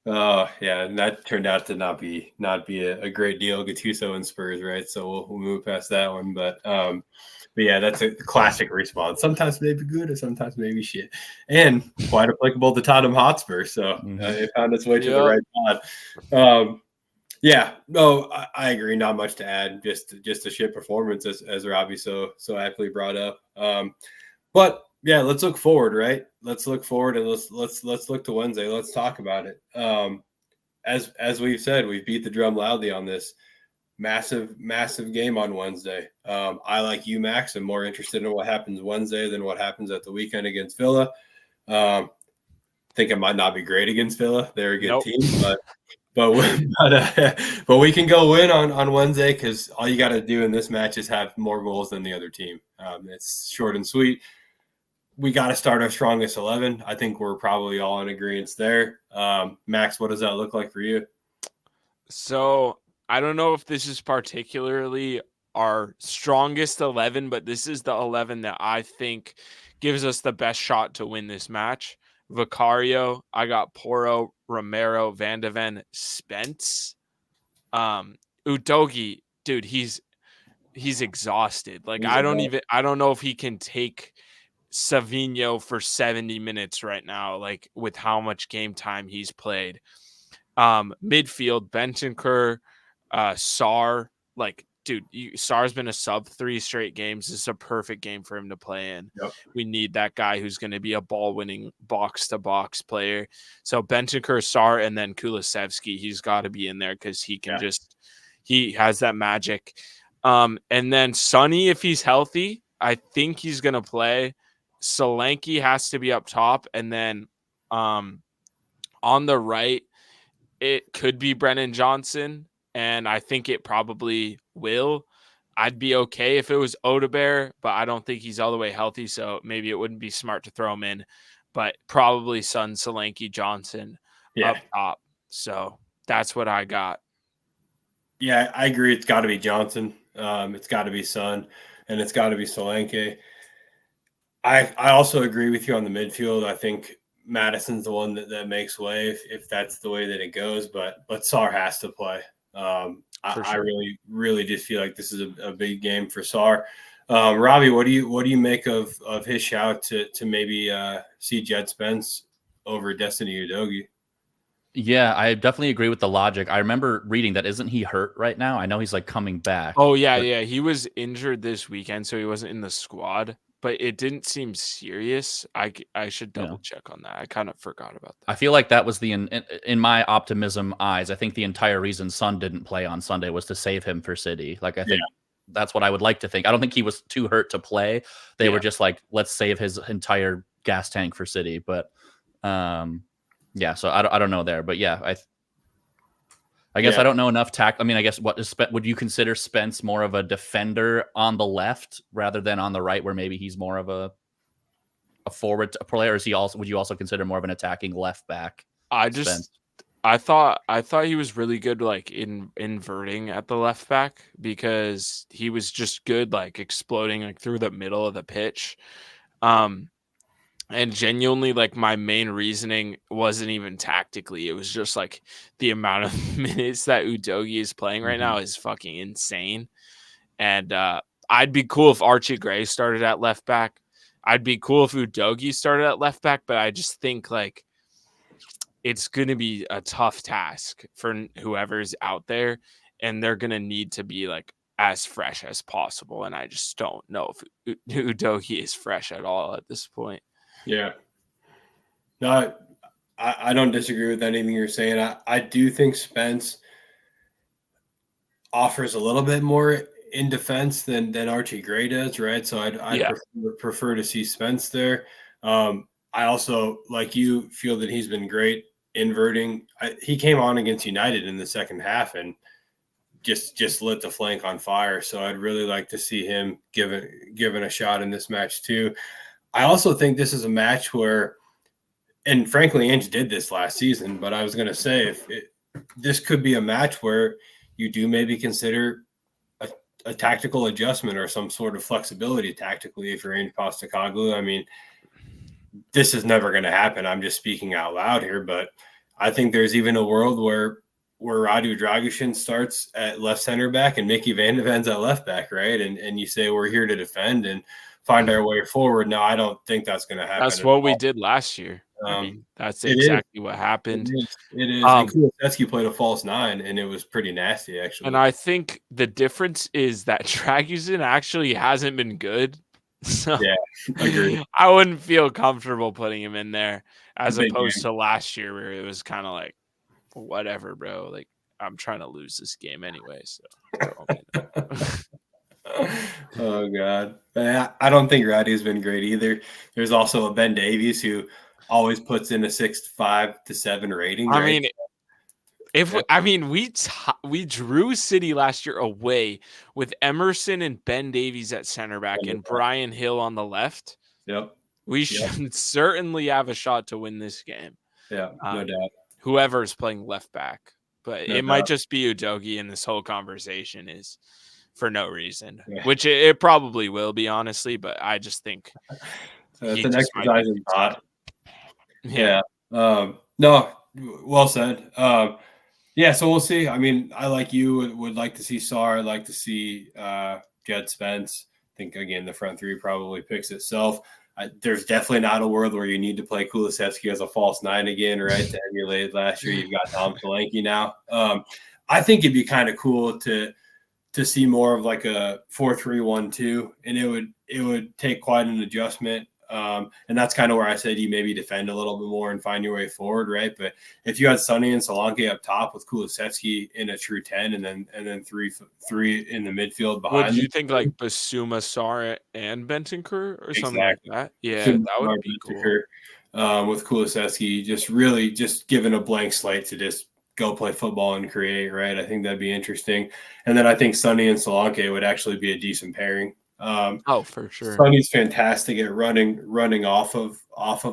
Oh, yeah, and that turned out to not be a great deal, Gattuso and Spurs, right? So we'll move past that one, but yeah, that's a classic response. Sometimes maybe good, or sometimes maybe shit, and quite applicable to Tottenham Hotspur. So it found its way to the right pod. Yeah, no, I agree. Not much to add. Just a shit performance, as Robbie so aptly brought up. But yeah, let's look forward, right? Let's look forward, and let's look to Wednesday. Let's talk about it. as we've said, we've beat the drum loudly on this massive game on Wednesday. I, like you, Max, am more interested in what happens Wednesday than what happens at the weekend against Villa. Think it might not be great against Villa. They're a good team, but we can go win on Wednesday, because all you got to do in this match is have more goals than the other team. It's short and sweet. We got to start our strongest 11. I think we're probably all in agreement there. Max, what does that look like for you? So I don't know if this is particularly our strongest 11, but this is the 11 that I think gives us the best shot to win this match. Vicario, I got Porro, Romero, Van de Ven, Spence, Udogie. Dude, he's exhausted. Like, I don't know if he can take Savinho for 70 minutes right now, like with how much game time he's played. Midfield, Bentancur, Sarr, like, dude, Sarr's been a sub 3 straight games. This is a perfect game for him to play in. Yep. We need that guy who's going to be a ball-winning box-to-box player. So Bentancur, Sarr, and then Kulusevski, he's got to be in there because he can he has that magic. And then Sonny, if he's healthy, I think he's going to play. Solanke has to be up top, and then on the right, it could be Brennan Johnson, and I think it probably will. I'd be okay if it was Odegaard, but I don't think he's all the way healthy, so maybe it wouldn't be smart to throw him in. But probably Son, Solanke, Johnson up top. So that's what I got. Yeah, I agree. It's got to be Johnson. It's got to be Son, and it's got to be Solanke. I also agree with you on the midfield. I think Madison's the one that makes way if that's the way that it goes, but Sarr has to play. I really just feel like this is a big game for Sarr. Robbie, what do you make of his shout to maybe see Jed Spence over Destiny Udogie? Yeah, I definitely agree with the logic. I remember reading that isn't he hurt right now? I know he's like coming back. Oh yeah, he was injured this weekend, so he wasn't in the squad. But it didn't seem serious. I should double check on that. I kind of forgot about that. I feel like that was in my optimism eyes, I think the entire reason Son didn't play on Sunday was to save him for City. Like, I think that's what I would like to think. I don't think he was too hurt to play. They were just like, let's save his entire gas tank for City. But so I don't know there. But yeah, I guess I don't know enough I mean, I guess would you consider Spence more of a defender on the left rather than on the right, where maybe he's more of a forward player? Or would you also consider more of an attacking left back? I thought he was really good, like in inverting at the left back, because he was just good, like exploding like through the middle of the pitch. And genuinely, like, my main reasoning wasn't even tactically. It was just like the amount of minutes that Udogie is playing right now is fucking insane. And I'd be cool if Archie Gray started at left back. I'd be cool if Udogie started at left back, but I just think like it's going to be a tough task for whoever's out there, and they're going to need to be like as fresh as possible. And I just don't know if Udogie is fresh at all at this point. Yeah. No, I don't disagree with anything you're saying. I do think Spence offers a little bit more in defense than Archie Gray does, right? So I prefer to see Spence there. I also, like you, feel that he's been great inverting. He came on against United in the second half and just lit the flank on fire. So I'd really like to see him given a shot in this match too. I also think this is a match where, and frankly, Ange did this last season, but I was going to say this could be a match where you do maybe consider a tactical adjustment or some sort of flexibility tactically if you're Ange Postecoglou. I mean, this is never going to happen. I'm just speaking out loud here, but I think there's even a world where Radu Dragusin starts at left center back and Mickey Van de Ven's at left back, right? And you say we're here to defend and find our way forward. No, I don't think that's going to happen. That's what we did last year. I mean, that's exactly what happened. It is. Kulusevski played a false 9, and it was pretty nasty, actually. And I think the difference is that Dragusin actually hasn't been good. So yeah, agreed. I wouldn't feel comfortable putting him in there as opposed to last year where it was kind of like whatever, bro. Like, I'm trying to lose this game anyway. So throw him in. Oh God, I don't think Roddy's been great either. There's also a Ben Davies who always puts in a 6.5 to 7 rating. I right? mean, we drew City last year away with Emerson and Ben Davies at center back and Brian Hill on the left. Yep. We should certainly have a shot to win this game. Yeah, no doubt. Whoever is playing left back, but No it might doubt. just be Udogie, and this whole conversation is for no reason, which it probably will be, honestly. But I just think it's an exercise in thought. Yeah. No, well said. Yeah, so we'll see. I mean, I like you would like to see Sarr. I'd like to see Jed Spence. I think, again, the front three probably picks itself. There's definitely not a world where you need to play Kulusevski as a false 9 again, right? To emulate last year. You've got Tom Solanke now. I think it'd be kind of cool to see more of like a 4-3-1-2, and it would take quite an adjustment. And that's kind of where I said you maybe defend a little bit more and find your way forward, right? But if you had Sonny and Solanke up top with Kulusevski in a true 10, and then three in the midfield behind, would you think like Basuma, Sarr, and Bentancur or something like that? Yeah, Basuma, that would be cool. With Kulusevski, just given a blank slate to just go play football and create, right? I think that'd be interesting. And then I think Sonny and Solanke would actually be a decent pairing. For sure. Sonny's fantastic at running off of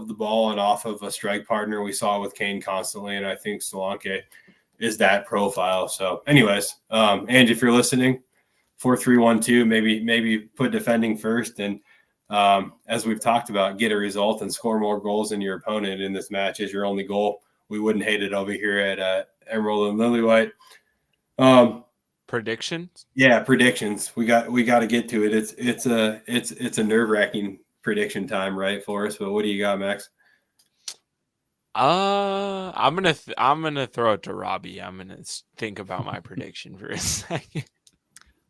the ball and off of a strike partner. We saw with Kane constantly, and I think Solanke is that profile. So, anyways, Ange, if you're listening, 4-3-1-2, maybe put defending first, and as we've talked about, get a result and score more goals than your opponent in this match is your only goal. We wouldn't hate it over here at Emerald and Lilywhite. Predictions? Yeah, predictions. We got to get to it. It's a nerve-wracking prediction time, right, for us? But what do you got, Max? I'm gonna throw it to Robbie. I'm gonna think about my prediction for a second.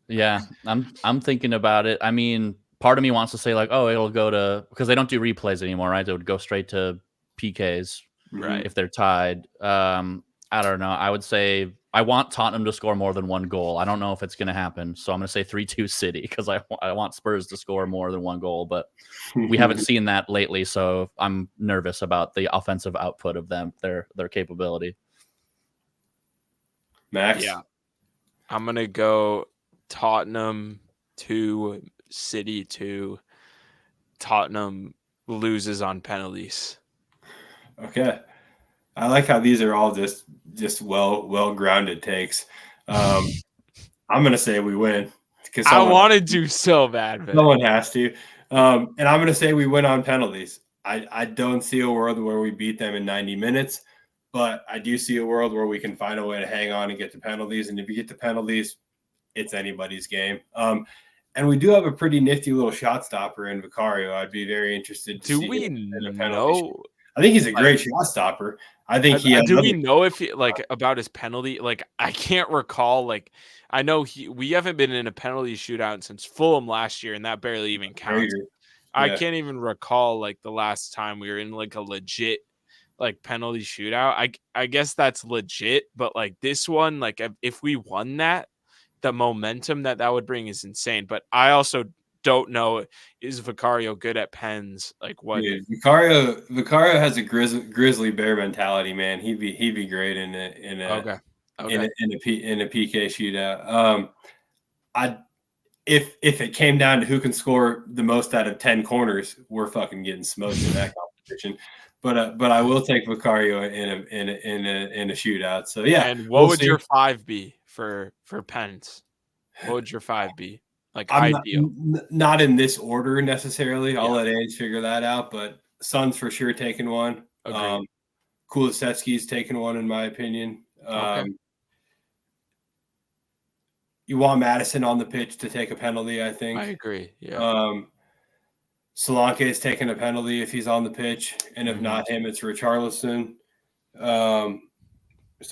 Yeah, I'm thinking about it. I mean, part of me wants to say like, oh, it'll go to, because they don't do replays anymore, right? It would go straight to PKs, right? If they're tied. I don't know. I would say I want Tottenham to score more than one goal. I don't know if it's going to happen. So I'm going to say 3-2 City because I want Spurs to score more than one goal. But we haven't seen that lately. So I'm nervous about the offensive output of them, their capability. Max? Yeah. I'm going to go Tottenham 2, City 2. Tottenham loses on penalties. Okay. I like how these are all just well-grounded takes. I'm going to say we win. Because I wanted to so bad. Man. Someone has to. And I'm going to say we win on penalties. I don't see a world where we beat them in 90 minutes, but I do see a world where we can find a way to hang on and get to penalties. And if you get to penalties, it's anybody's game. And we do have a pretty nifty little shot stopper in Vicario. I'd be very interested to see him in a penalty shoot. I think he's a great shot stopper. I think we know if he, like, about his penalty? Like, I can't recall. Like, I know we haven't been in a penalty shootout since Fulham last year, and that barely even counts. Yeah. I can't even recall like the last time we were in like a legit like penalty shootout. I guess that's legit, but like this one, like if we won that, the momentum that would bring is insane. But I also don't know, is Vicario good at pens? Like what? Yeah, Vicario has a grizzly bear mentality, man. He'd be great in a PK shootout. If it came down to who can score the most out of 10 corners, we're fucking getting smoked in that competition. But I will take Vicario in a shootout. So yeah. And what would your 5 be for pens? What would your 5 be? Like ideal. Not in this order necessarily. I'll let Ange figure that out. But Son's for sure taking one. Kulusevski's taking one in my opinion. You want Madison on the pitch to take a penalty, I think. I agree. Yeah. Solanke is taking a penalty if he's on the pitch, and if not him, it's Richarlison. So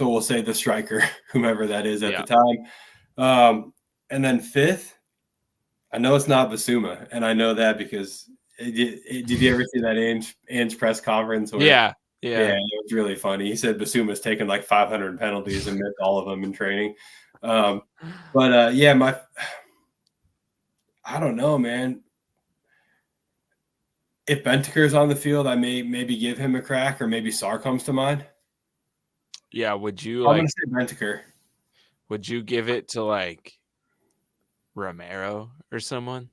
we'll say the striker, whomever that is at the time. And then 5th, I know it's not Basuma, and I know that because did you ever see that Ange press conference? Yeah. Yeah, it was really funny. He said Basuma's taken like 500 penalties and missed all of them in training. I don't know, man. If Bentaker's on the field, I maybe give him a crack, or maybe Sarr comes to mind. Yeah, would you I'm gonna say Bentaker. Would you give it to like Romero or someone?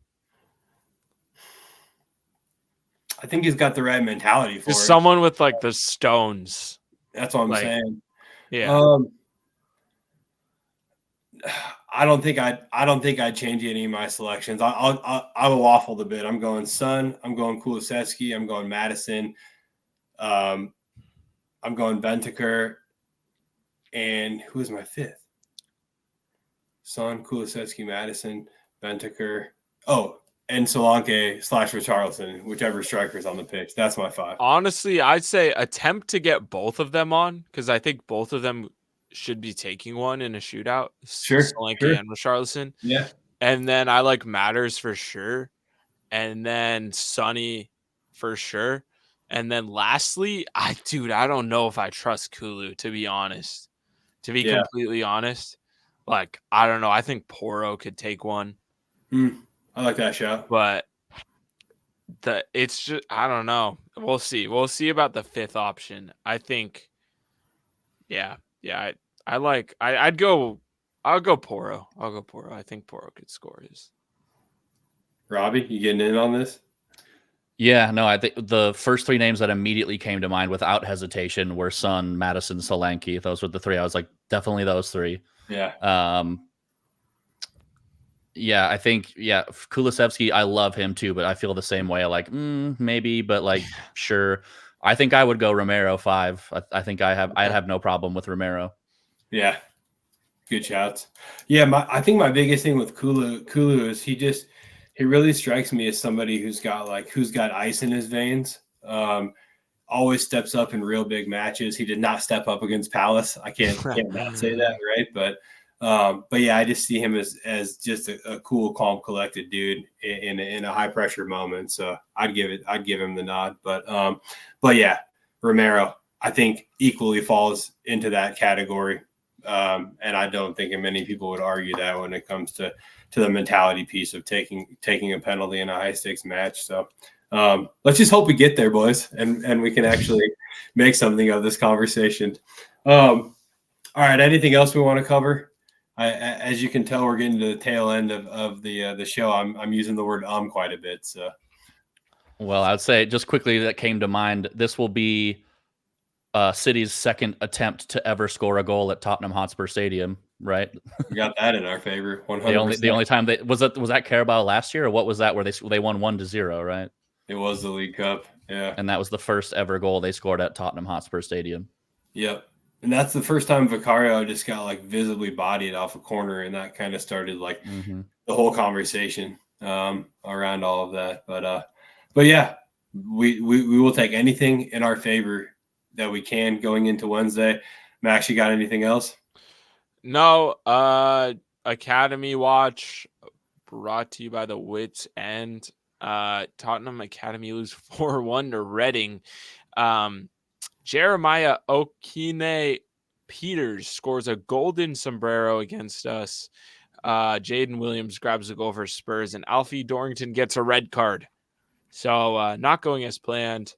I think he's got the right mentality for it. Someone with like the stones. That's what I'm saying. Yeah. I don't think I'd change any of my selections. I'll waffle a bit. I'm going Son. I'm going Kulusevski. I'm going Madison. I'm going Bentaker. And who's my fifth? Son, Kulusevski, Madison, Bentaker. Oh, and Solanke / Richarlison, whichever striker's on the pitch. That's my 5. Honestly, I'd say attempt to get both of them on, because I think both of them should be taking one in a shootout. Solanke and Richarlison. Yeah. And then I like Matters for sure. And then Sonny for sure. And then lastly, I don't know if I trust Kulu, to be honest. To be completely honest. Like, I don't know. I think Porro could take one. I like that shot. But it's just, I don't know. We'll see. We'll see about the 5th option. I think, I'll go Porro. I think Porro could score his. Robbie, you getting in on this? Yeah, no, I think the first 3 names that immediately came to mind without hesitation were Son, Madison, Solanke. Those were the 3. I was like, definitely those 3. Yeah. I think, Kulusevski, I love him too, but I feel the same way. Like, maybe, but like, sure. I think I would go Romero 5. I think I'd have no problem with Romero. Yeah. Good shots. Yeah, I think my biggest thing with Kulu is he really strikes me as somebody who's got ice in his veins. Always steps up in real big matches. He did not step up against Palace. I can't not say that, right? But yeah, I just see him as just a cool, calm, collected dude in a high pressure moment. So I'd give him the nod. But yeah, Romero, I think equally falls into that category. And I don't think many people would argue that when it comes to the mentality piece of taking a penalty in a high stakes match. So let's just hope we get there, boys, and we can actually make something of this conversation. All right. Anything else we want to cover? As you can tell, we're getting to the tail end of the show. I'm using the word quite a bit. So, well, I'd say just quickly that came to mind. This will be City's 2nd attempt to ever score a goal at Tottenham Hotspur Stadium. Right, we got that in our favor. 100%. The only time was that Carabao last year, or what was that where they won 1-0? Right, it was the League Cup. Yeah, and that was the first ever goal they scored at Tottenham Hotspur Stadium. Yep. And that's the first time Vicario just got like visibly bodied off a corner, and that kind of started like the whole conversation around all of that. But yeah, we will take anything in our favor that we can going into Wednesday. Max, you got anything else? No. Academy Watch brought to you by the Wits End. Tottenham Academy lose 4-1 to Reading. Jeremiah Okine Peters scores a golden sombrero against us. Jaden Williams grabs a goal for Spurs, and Alfie Dorrington gets a red card. So not going as planned.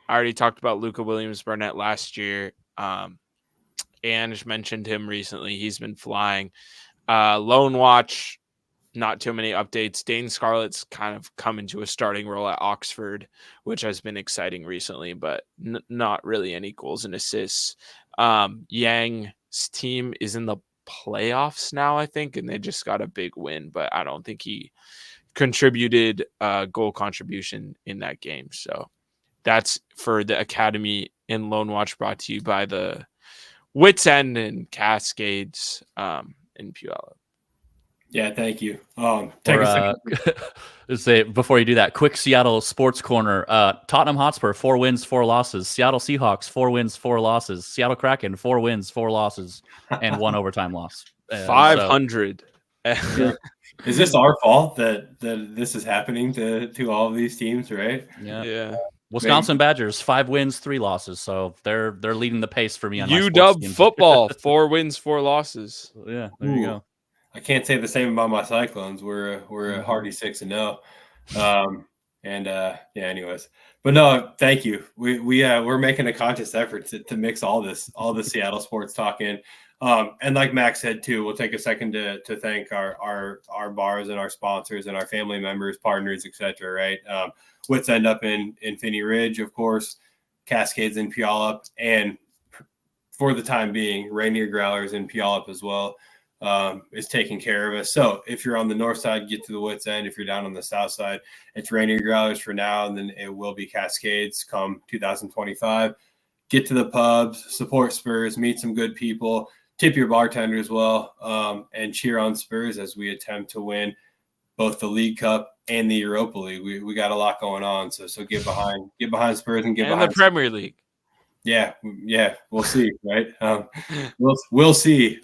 I already talked about Luca Williams-Barnett last year. Ange mentioned him recently. He's been flying. Lone Watch, not too many updates. Dane Scarlett's kind of come into a starting role at Oxford, which has been exciting recently, but not really any goals and assists. Yang's team is in the playoffs now, I think, and they just got a big win, but I don't think he contributed goal contribution in that game. So that's for the Academy in Lone Watch, brought to you by the Wits End and Cascades in Puyallup. Yeah, thank you. Take a second. Say before you do that, quick Seattle sports corner. Tottenham Hotspur 4 wins, 4 losses. Seattle Seahawks 4 wins, 4 losses. Seattle Kraken 4 wins, 4 losses, and 1 overtime loss. 500. Is this our fault that this is happening to all of these teams, right? Yeah. Wisconsin Badgers, 5 wins, 3 losses. So they're leading the pace for me on my sports UW teams. football, 4 wins, 4 losses. Yeah, there you go. I can't say the same about my Cyclones. We're a hearty 6-0. Anyways. But no, thank you. We're making a conscious effort to mix all the Seattle sports talk in. And like Max said too, we'll take a second to thank our bars and our sponsors and our family members, partners, etc. Right? Wits End up in Finney Ridge, of course, Cascades in Puyallup, and for the time being, Rainier Growlers in Puyallup as well. Is taking care of us. So if you're on the north side, get to the Wits End. If you're down on the south side, it's Rainier Growlers for now, and then it will be Cascades come 2025. Get to the pubs, support Spurs, meet some good people, tip your bartender as well, and cheer on Spurs as we attempt to win both the League Cup and the Europa League. We got a lot going on, so get behind Spurs and behind the Premier League. Yeah, we'll see, right? We'll see.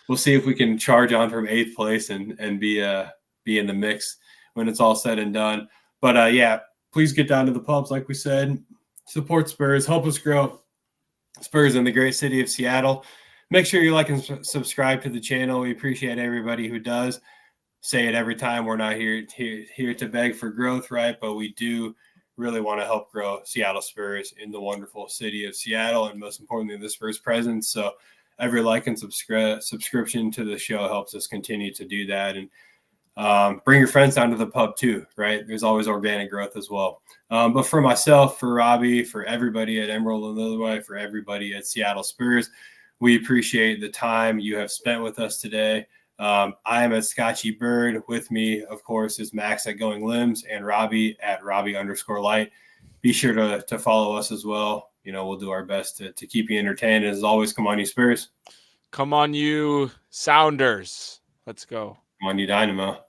We'll see if we can charge on from 8th place and be in the mix when it's all said and done. But please get down to the pubs, like we said. Support Spurs, help us grow Spurs in the great city of Seattle. Make sure you like and subscribe to the channel. We appreciate everybody who does. Say it every time. We're not here to beg for growth, right? But we do really want to help grow Seattle Spurs in the wonderful city of Seattle, and most importantly, the Spurs presence. So every like and subscription to the show helps us continue to do that. And bring your friends down to the pub too, right? There's always organic growth as well. But for myself, for Robbie, for everybody at Emerald and Lilywhite, for everybody at Seattle Spurs, we appreciate the time you have spent with us today. I am at Scotchy Bird. With me, of course, is Max at Going Limbs and Robbie at Robbie_Light. Be sure to follow us as well. We'll do our best to keep you entertained. As always, come on, you Spurs. Come on, you Sounders. Let's go. Come on, you Dynamo.